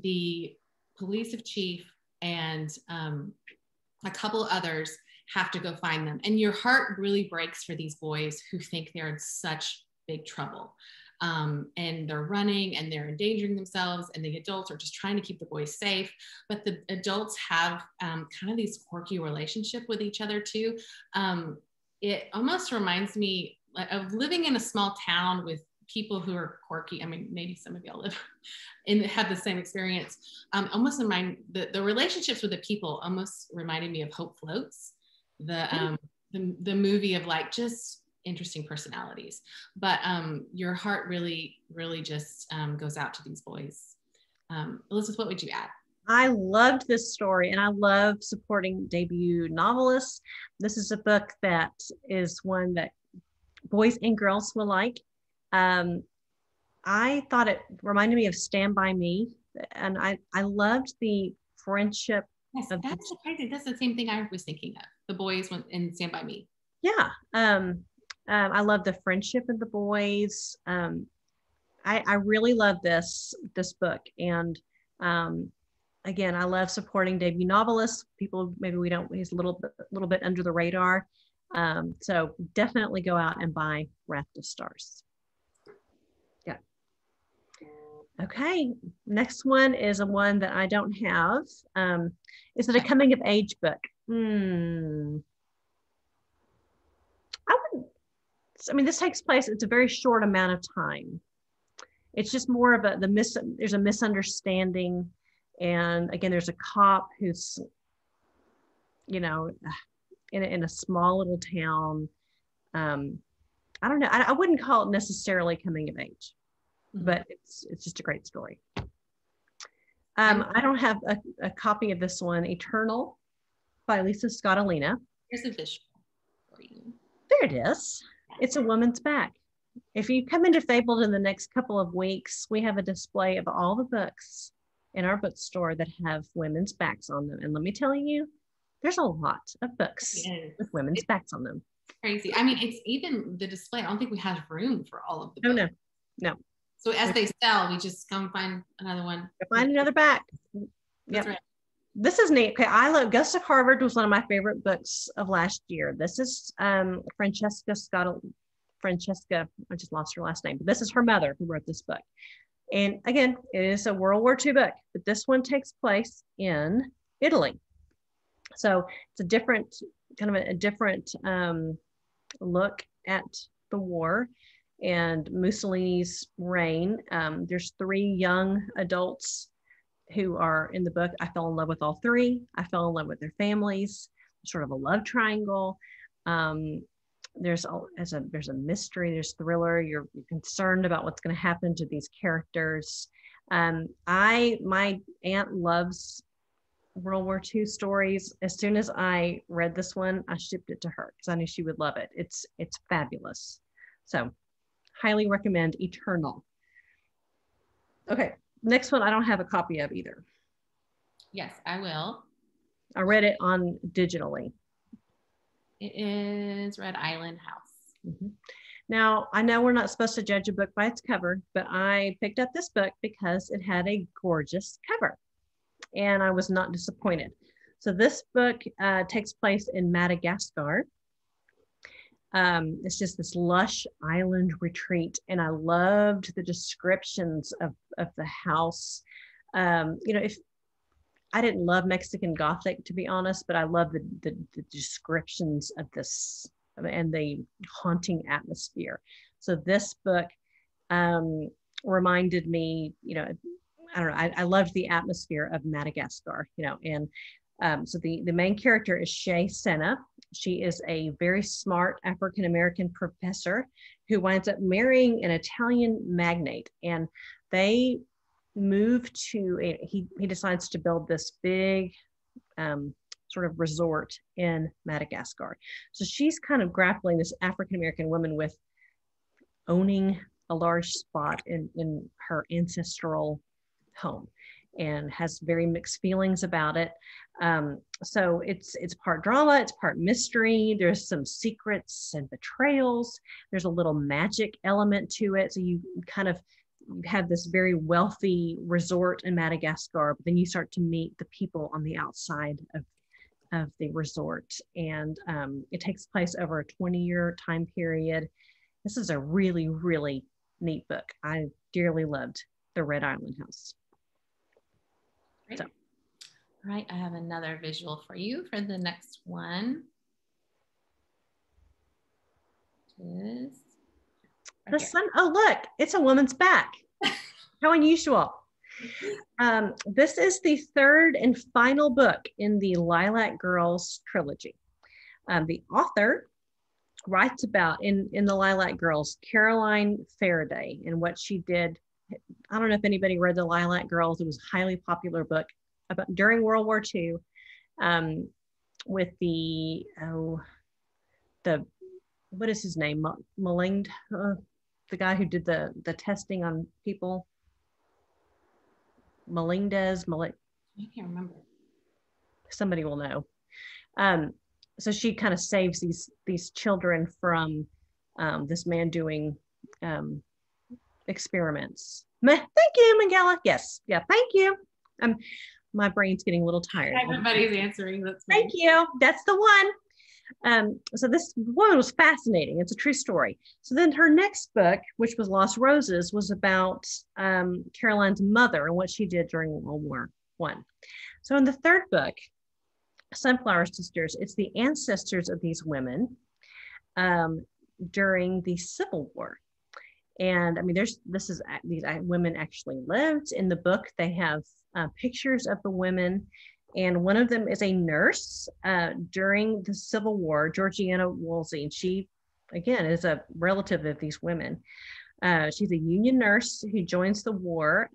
the police chief and a couple others have to go find them. And your heart really breaks for these boys who think they're in such big trouble. And they're running and they're endangering themselves, and the adults are just trying to keep the boys safe. But the adults have kind of these quirky relationship with each other too. It almost reminds me of living in a small town with people who are quirky. I mean, maybe some of y'all live and have the same experience. Almost in mind, the relationships with the people almost reminded me of Hope Floats, the movie of like just interesting personalities. But your heart really, really just goes out to these boys. Elizabeth, what would you add? I loved this story, and I love supporting debut novelists. This is a book that is one that boys and girls will like. I thought it reminded me of Stand By Me, and I loved the friendship. Yes, that's crazy. That's the same thing I was thinking of. The boys went in Stand By Me. Yeah. I love the friendship of the boys. I really love this book. And again, I love supporting debut novelists. People maybe he's a little bit under the radar. So definitely go out and buy Raft of Stars. Yeah. Okay. Next one is a one that I don't have. Is it a coming of age book? This takes place, it's a very short amount of time. It's just more of there's a misunderstanding. And again, there's a cop who's, in a small little town. I don't know. I wouldn't call it necessarily coming of age, but it's just a great story. I don't have a copy of this one, Eternal by Lisa Scottalina. Here's a visual for you. There it is. It's a woman's back. If you come into Fabled in the next couple of weeks, we have a display of all the books in our bookstore that have women's backs on them. And let me tell you, there's a lot of books with women's backs on them. Crazy. I mean, it's even the display. I don't think we have room for all of the books. No. So as they sell, we just come find another one. Find another back. That's right. This is neat. Okay, I love Ghost of Harvard was one of my favorite books of last year. This is Francesca, I just lost her last name, but this is her mother who wrote this book. And again, it is a World War II book, but this one takes place in Italy. So it's a different look at the war and Mussolini's reign. There's 3 young adults who are in the book. I fell in love with all 3. I fell in love with their families, sort of a love triangle. There's a mystery, there's thriller. You're concerned about what's going to happen to these characters. My aunt loves World War II stories. As soon as I read this one, I shipped it to her because I knew she would love it. It's fabulous. So highly recommend Eternal. Okay, next one I don't have a copy of either. Yes, I will. I read it on digitally. It is Red Island House. Now, I know we're not supposed to judge a book by its cover, but I picked up this book because it had a gorgeous cover, and I was not disappointed. So this book takes place in Madagascar. It's just this lush island retreat, and I loved the descriptions of the house. If I didn't love Mexican Gothic, to be honest, but I love the descriptions of this and the haunting atmosphere. So this book reminded me, I don't know, I loved the atmosphere of Madagascar, and so the main character is Shay Senna. She is a very smart African-American professor who winds up marrying an Italian magnate, and they move to, he decides to build this big sort of resort in Madagascar. So she's kind of grappling, this African-American woman, with owning a large spot in her ancestral home, and has very mixed feelings about it. So it's part drama, it's part mystery. There's some secrets and betrayals. There's a little magic element to it. So you kind of have this very wealthy resort in Madagascar, but then you start to meet the people on the outside of the resort. And it takes place over a 20-year time period. This is a really, really neat book. I dearly loved The Red Island House. Great. So. All right, I have another visual for you for the next one. The sun, oh look, it's a woman's back. How unusual. This is the 3rd and final book in the Lilac Girls trilogy. The author writes about, in the Lilac Girls, Caroline Faraday and what she did. I don't know if anybody read the Lilac Girls. It was a highly popular book about during World War II, with the what is his name? Melinged, the guy who did the testing on people. Melendez. I can't remember. Somebody will know. So she kind of saves these children from this man doing experiments. Thank you, Mangala. Yes. Yeah. Thank you. My brain's getting a little tired. Everybody's answering. Thank you. That's the one. So this woman was fascinating. It's a true story. So then her next book, which was Lost Roses, was about Caroline's mother and what she did during World War I. So in the third book, Sunflower Sisters, it's the ancestors of these women during the Civil War. And I mean, these women actually lived. In the book, they have pictures of the women, and one of them is a nurse during the Civil War, Georgiana Woolsey. And she, again, is a relative of these women. She's a Union nurse who joins the war,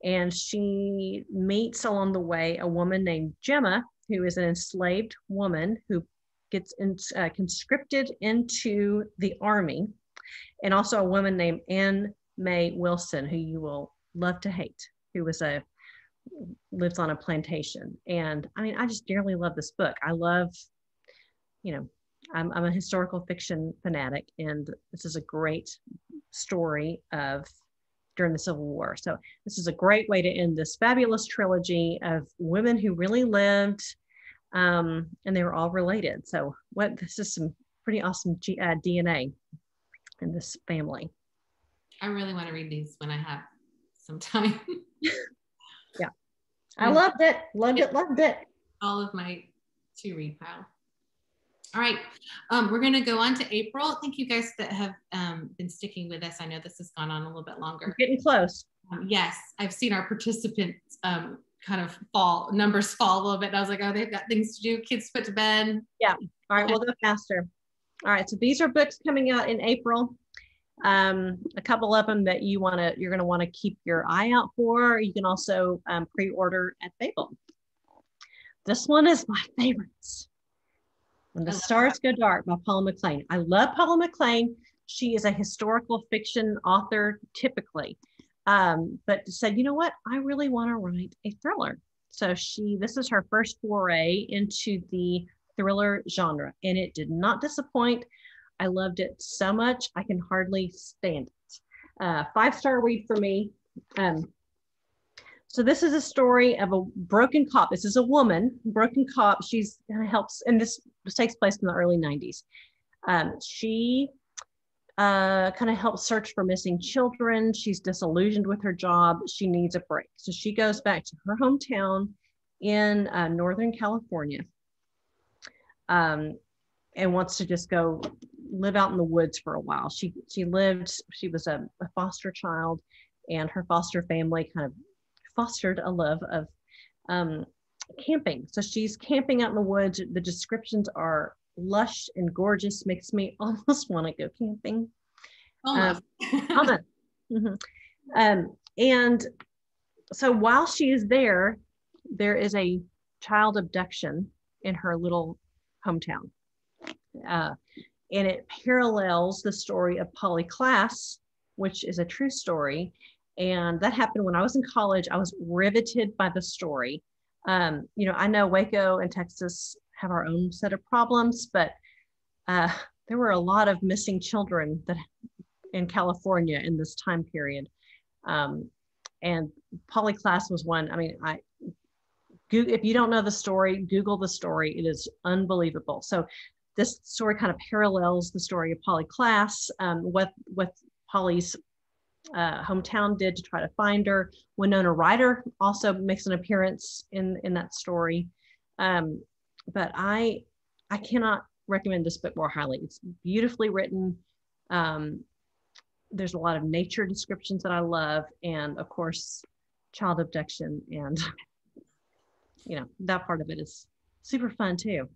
and she meets along the way a woman named Gemma, who is an enslaved woman who gets conscripted into the army, and also a woman named Anne May Wilson, who you will love to hate, who lives on a plantation. And I mean, I just dearly love this book. I love, I'm a historical fiction fanatic, and this is a great story of during the Civil War. So this is a great way to end this fabulous trilogy of women who really lived, and they were all related. So this is some pretty awesome DNA in this family. I really want to read these when I have some time. Yeah. I loved it. Loved it. All of my to read pile. All right. We're going to go on to April. Thank you guys that have been sticking with us. I know this has gone on a little bit longer. We're getting close. Yes. I've seen our participants kind of numbers fall a little bit. And I was like, oh, they've got things to do. Kids put to bed. Yeah. All right. We'll go faster. All right. So these are books coming out in April. A couple of them that you're going to want to keep your eye out for. You can also pre-order at Fabled. This one is my favorites. When the Stars Go Dark by Paula McLean. I love Paula McLean. She is a historical fiction author typically, but said, you know what? I really want to write a thriller. So this is her first foray into the thriller genre, and it did not disappoint. I loved it so much, I can hardly stand it. 5-star read for me. So this is a story of a broken cop. This is a woman, broken cop. She's kind of helps, and this takes place in the early 90s. She kind of helps search for missing children. She's disillusioned with her job. She needs a break. So she goes back to her hometown in Northern California and wants to just go live out in the woods for a while. She was a foster child, and her foster family kind of fostered a love of camping. So she's camping out in the woods. The descriptions are lush and gorgeous, makes me almost want to go camping. Almost. Mm-hmm. And so while she is there is a child abduction in her little hometown. And it parallels the story of Polly Klaas, which is a true story. And that happened when I was in college. I was riveted by the story. I know Waco and Texas have our own set of problems, but there were a lot of missing children in California in this time period. And Polly Klaas was one. I mean, if you don't know the story, Google the story. It is unbelievable. So this story kind of parallels the story of Polly Klaas, what Polly's hometown did to try to find her. Winona Ryder also makes an appearance in that story. But I cannot recommend this book more highly. It's beautifully written. There's a lot of nature descriptions that I love, and of course, child abduction, and that part of it is super fun too.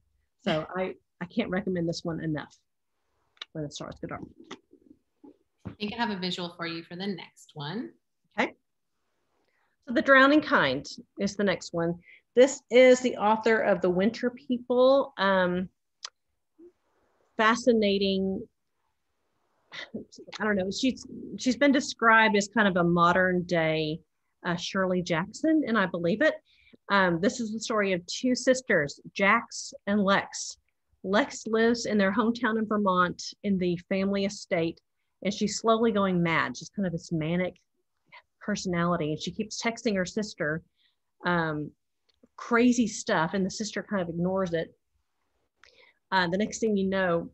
So I can't recommend this one enough. When the Stars Go Dark. I think I have a visual for you for the next one. Okay. So The Drowning Kind is the next one. This is the author of The Winter People. Fascinating. I don't know. She's been described as kind of a modern day Shirley Jackson, and I believe it. This is the story of two sisters, Jax and Lex. Lex lives in their hometown in Vermont in the family estate, and she's slowly going mad. She's kind of this manic personality, and she keeps texting her sister crazy stuff, and the sister kind of ignores it. The next thing you know,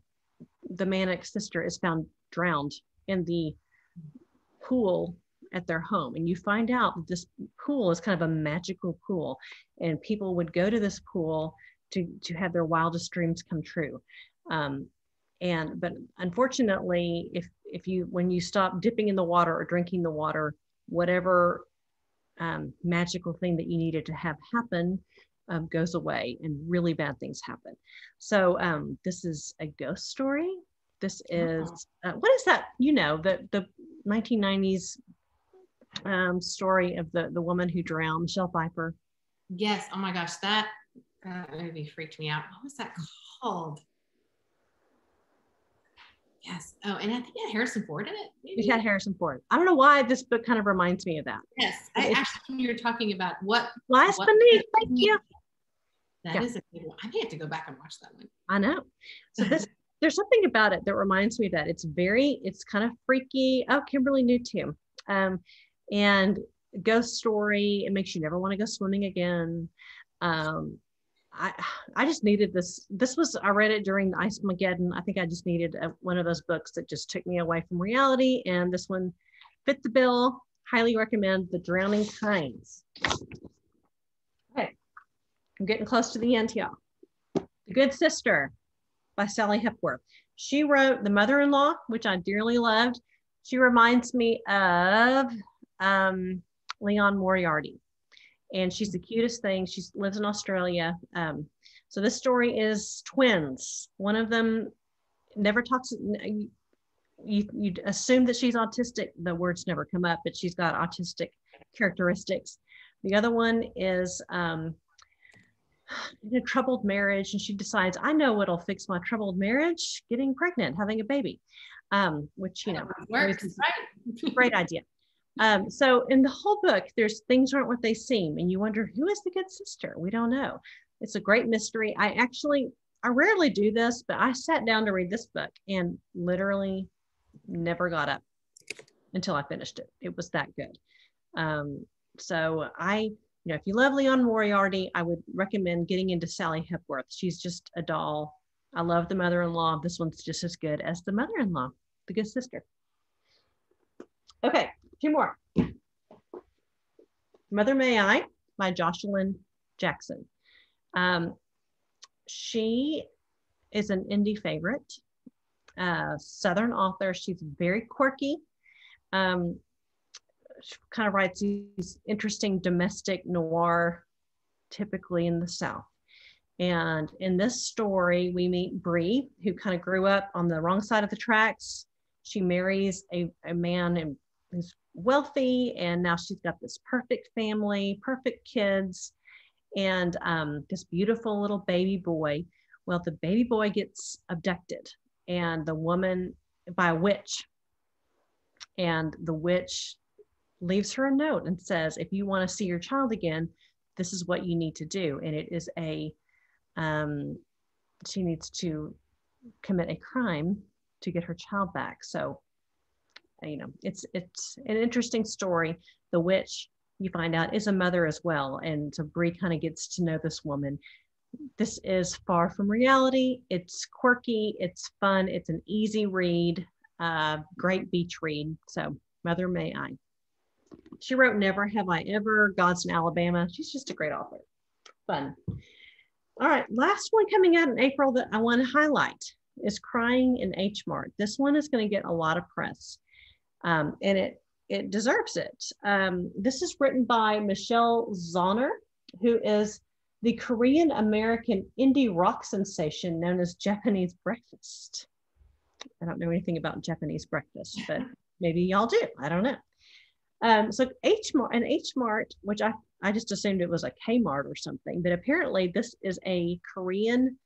the manic sister is found drowned in the pool at their home, and you find out that this pool is kind of a magical pool, and people would go to this pool to have their wildest dreams come true. But unfortunately, when you stop dipping in the water or drinking the water, whatever magical thing that you needed to have happen goes away, and really bad things happen. So this is a ghost story. This is what is that? The 1990s story of the woman who drowned, Michelle Pfeiffer. Yes. Oh my gosh, that movie freaked me out. What was that called? Yes. Oh, and I think it had Harrison Ford in it. Maybe. It had Harrison Ford. I don't know why this book kind of reminds me of that. Yes. Actually, you were talking about what lies beneath. Thank you. That is a good one. I may have to go back and watch that one. I know. So there's something about it that reminds me of that. It's kind of freaky. Oh, Kimberly knew too. And ghost story. It makes you never want to go swimming again. I just needed this. I read it during the Ice Mageddon. I think I just needed one of those books that just took me away from reality. And this one fit the bill. Highly recommend The Drowning Kinds. Okay. I'm getting close to the end here. The Good Sister by Sally Hepworth. She wrote The Mother-in-Law, which I dearly loved. She reminds me of Leon Moriarty. And she's the cutest thing. She lives in Australia. So this story is twins. One of them never talks. You assume that she's autistic. The words never come up, but she's got autistic characteristics. The other one is in a troubled marriage, and she decides, I know what'll fix my troubled marriage: getting pregnant, having a baby, which, works, right? Great idea. So in the whole book, there's things aren't what they seem, and you wonder, who is the good sister? We don't know. It's a great mystery. I rarely do this, but I sat down to read this book and literally never got up until I finished it. It was that good. So if you love Leon Moriarty, I would recommend getting into Sally Hepworth. She's just a doll. I love The Mother-in-Law. This one's just as good as The Mother-in-Law, The Good Sister. Okay. 2 more. Mother May I by Jocelyn Jackson. She is an indie favorite, Southern author. She's very quirky. She kind of writes these interesting domestic noir, typically in the South. And in this story, we meet Bree, who kind of grew up on the wrong side of the tracks. She marries a man who's wealthy, and now she's got this perfect family, perfect kids, and this beautiful little baby boy. Well, the baby boy gets abducted, and the woman by a witch, and the witch leaves her a note and says, if you want to see your child again, this is what you need to do. And it is she needs to commit a crime to get her child back. So it's an interesting story. The witch, you find out, is a mother as well. And so Bree kind of gets to know this woman. This is far from reality. It's quirky. It's fun. It's an easy read. Great beach read. So Mother May I. She wrote Never Have I Ever, Gods in Alabama. She's just a great author. Fun. All right. Last one coming out in April that I want to highlight is Crying in H Mart. This one is going to get a lot of press. And it deserves it. This is written by Michelle Zauner, who is the Korean American indie rock sensation known as Japanese Breakfast. I don't know anything about Japanese breakfast, but maybe y'all do. I don't know. So H Mart, which I just assumed it was a Kmart or something, but apparently this is a Korean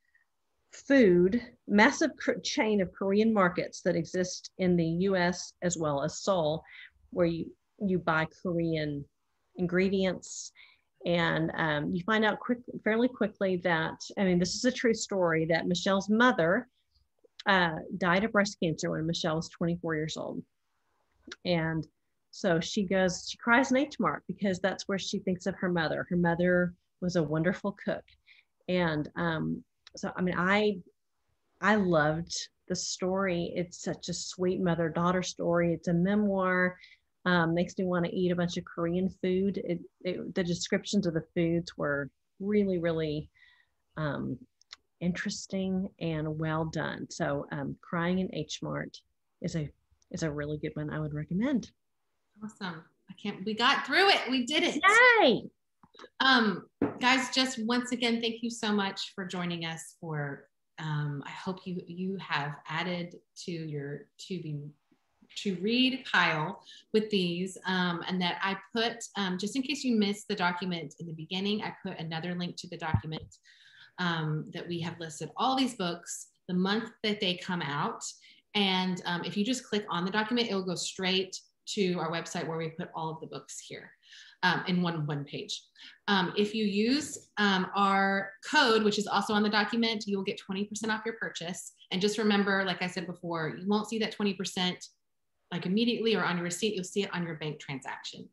food, massive chain of Korean markets that exist in the US as well as Seoul, where you buy Korean ingredients. And you find out fairly quickly that, this is a true story, that Michelle's mother died of breast cancer when Michelle was 24 years old. And so she cries in H Mart because that's where she thinks of her mother. Her mother was a wonderful cook. And so, I mean, I loved the story. It's such a sweet mother-daughter story. It's a memoir. Makes me want to eat a bunch of Korean food. The descriptions of the foods were really, really interesting and well done. So Crying in H Mart is a really good one. I would recommend. Awesome. We got through it. We did it. Yay! Guys, just once again, thank you so much for joining us for, I hope you have added to your to read pile with these, and that I put, just in case you missed the document in the beginning, I put another link to the document that we have listed all these books, the month that they come out. And if you just click on the document, it will go straight to our website where we put all of the books here in one page. If you use our code, which is also on the document, you will get 20% off your purchase. And just remember, like I said before, you won't see that 20% like immediately or on your receipt. You'll see it on your bank transaction.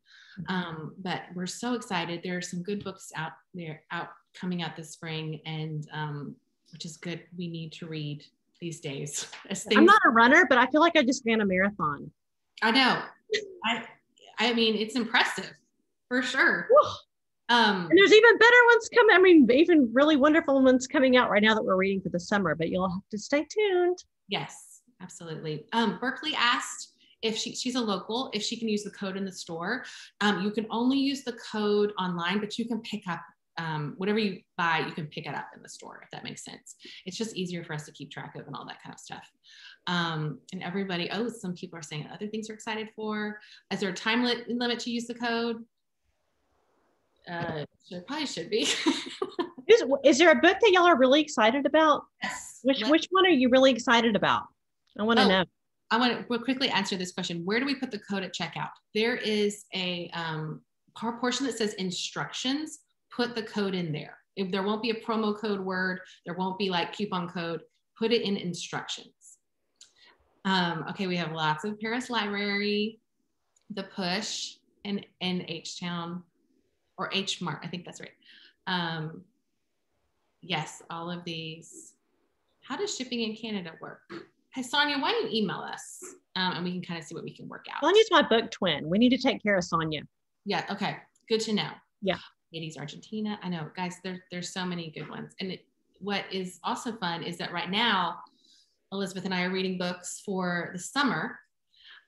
But we're so excited. There are some good books out there coming out this spring, and which is good. We need to read these days. I'm not a runner, but I feel like I just ran a marathon. I know. I mean, it's impressive for sure. And there's even better ones coming. I mean, even really wonderful ones coming out right now that we're reading for the summer, but you'll have to stay tuned. Yes, absolutely. Berkeley asked if she's a local, if she can use the code in the store. You can only use the code online, but you can pick up whatever you buy, you can pick it up in the store, if that makes sense. It's just easier for us to keep track of and all that kind of stuff. And everybody, some people are saying other things they're excited for. Is there a time limit to use the code? There probably should be. Is there a book that y'all are really excited about? Yes. Which one are you really excited about? I want to know. I want to quickly answer this question. Where do we put the code at checkout? There is a portion that says instructions. Put the code in there. If there won't be a promo code word, there won't be like coupon code, put it in instructions. Okay, we have lots of Paris Library, The Push, and H-Town, or H-Mart, I think that's right. Yes, all of these. How does shipping in Canada work? Hey, Sonia, why don't you email us and we can kind of see what we can work out. Sonia's my book twin. We need to take care of Sonia. Yeah, okay, good to know. Yeah. 80s Argentina. I know, guys, there's so many good ones. And what is also fun is that right now, Elizabeth and I are reading books for the summer.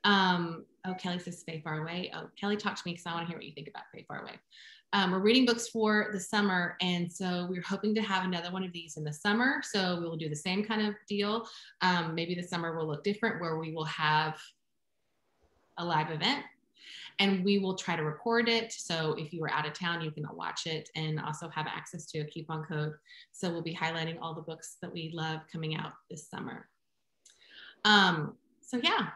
Kelly says Faye Far Away. Kelly, talk to me because I want to hear what you think about Faye Far Away. We're reading books for the summer. And so we're hoping to have another one of these in the summer. So we will do the same kind of deal. Maybe the summer will look different where we will have a live event. And we will try to record it. So if you were out of town, you can watch it and also have access to a coupon code. So we'll be highlighting all the books that we love coming out this summer. So yeah.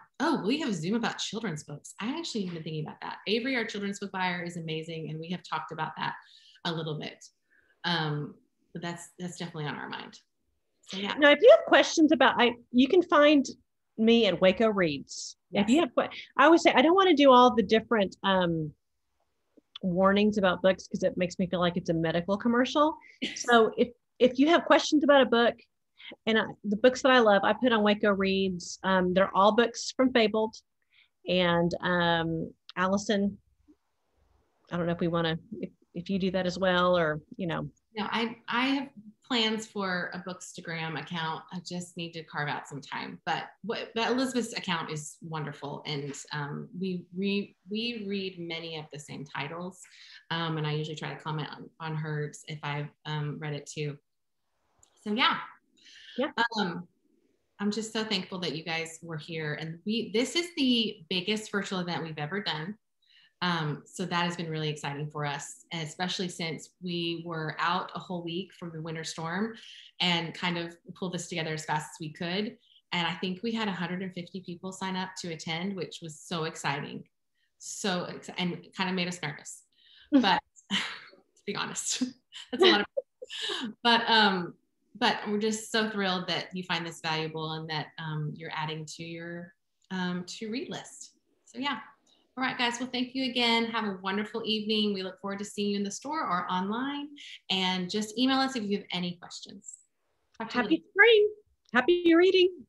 We have a Zoom about children's books. I actually have been thinking about that. Avery, our children's book buyer, is amazing. And we have talked about that a little bit. But that's definitely on our mind. So yeah. Now, if you have questions about, you can find me at Waco Reads. Yes. If you have, I always say I don't want to do all the different warnings about books because it makes me feel like it's a medical commercial. So if you have questions about a book, and the books that I love, I put on Waco Reads. They're all books from Fabled, and Alison. I don't know if we want to, if you do that as well, or No, I have plans for a Bookstagram account. I just need to carve out some time. But Elizabeth's account is wonderful, and we read many of the same titles, and I usually try to comment on hers if I've read it too. So yeah. I'm just so thankful that you guys were here, and this is the biggest virtual event we've ever done. So that has been really exciting for us, especially since we were out a whole week from the winter storm and kind of pulled this together as fast as we could. And I think we had 150 people sign up to attend, which was so exciting. And kind of made us nervous, but to be honest, that's a lot of, but we're just so thrilled that you find this valuable and that you're adding to your to read list. So yeah. All right, guys. Well, thank you again. Have a wonderful evening. We look forward to seeing you in the store or online. And just email us if you have any questions. Happy spring. Happy reading.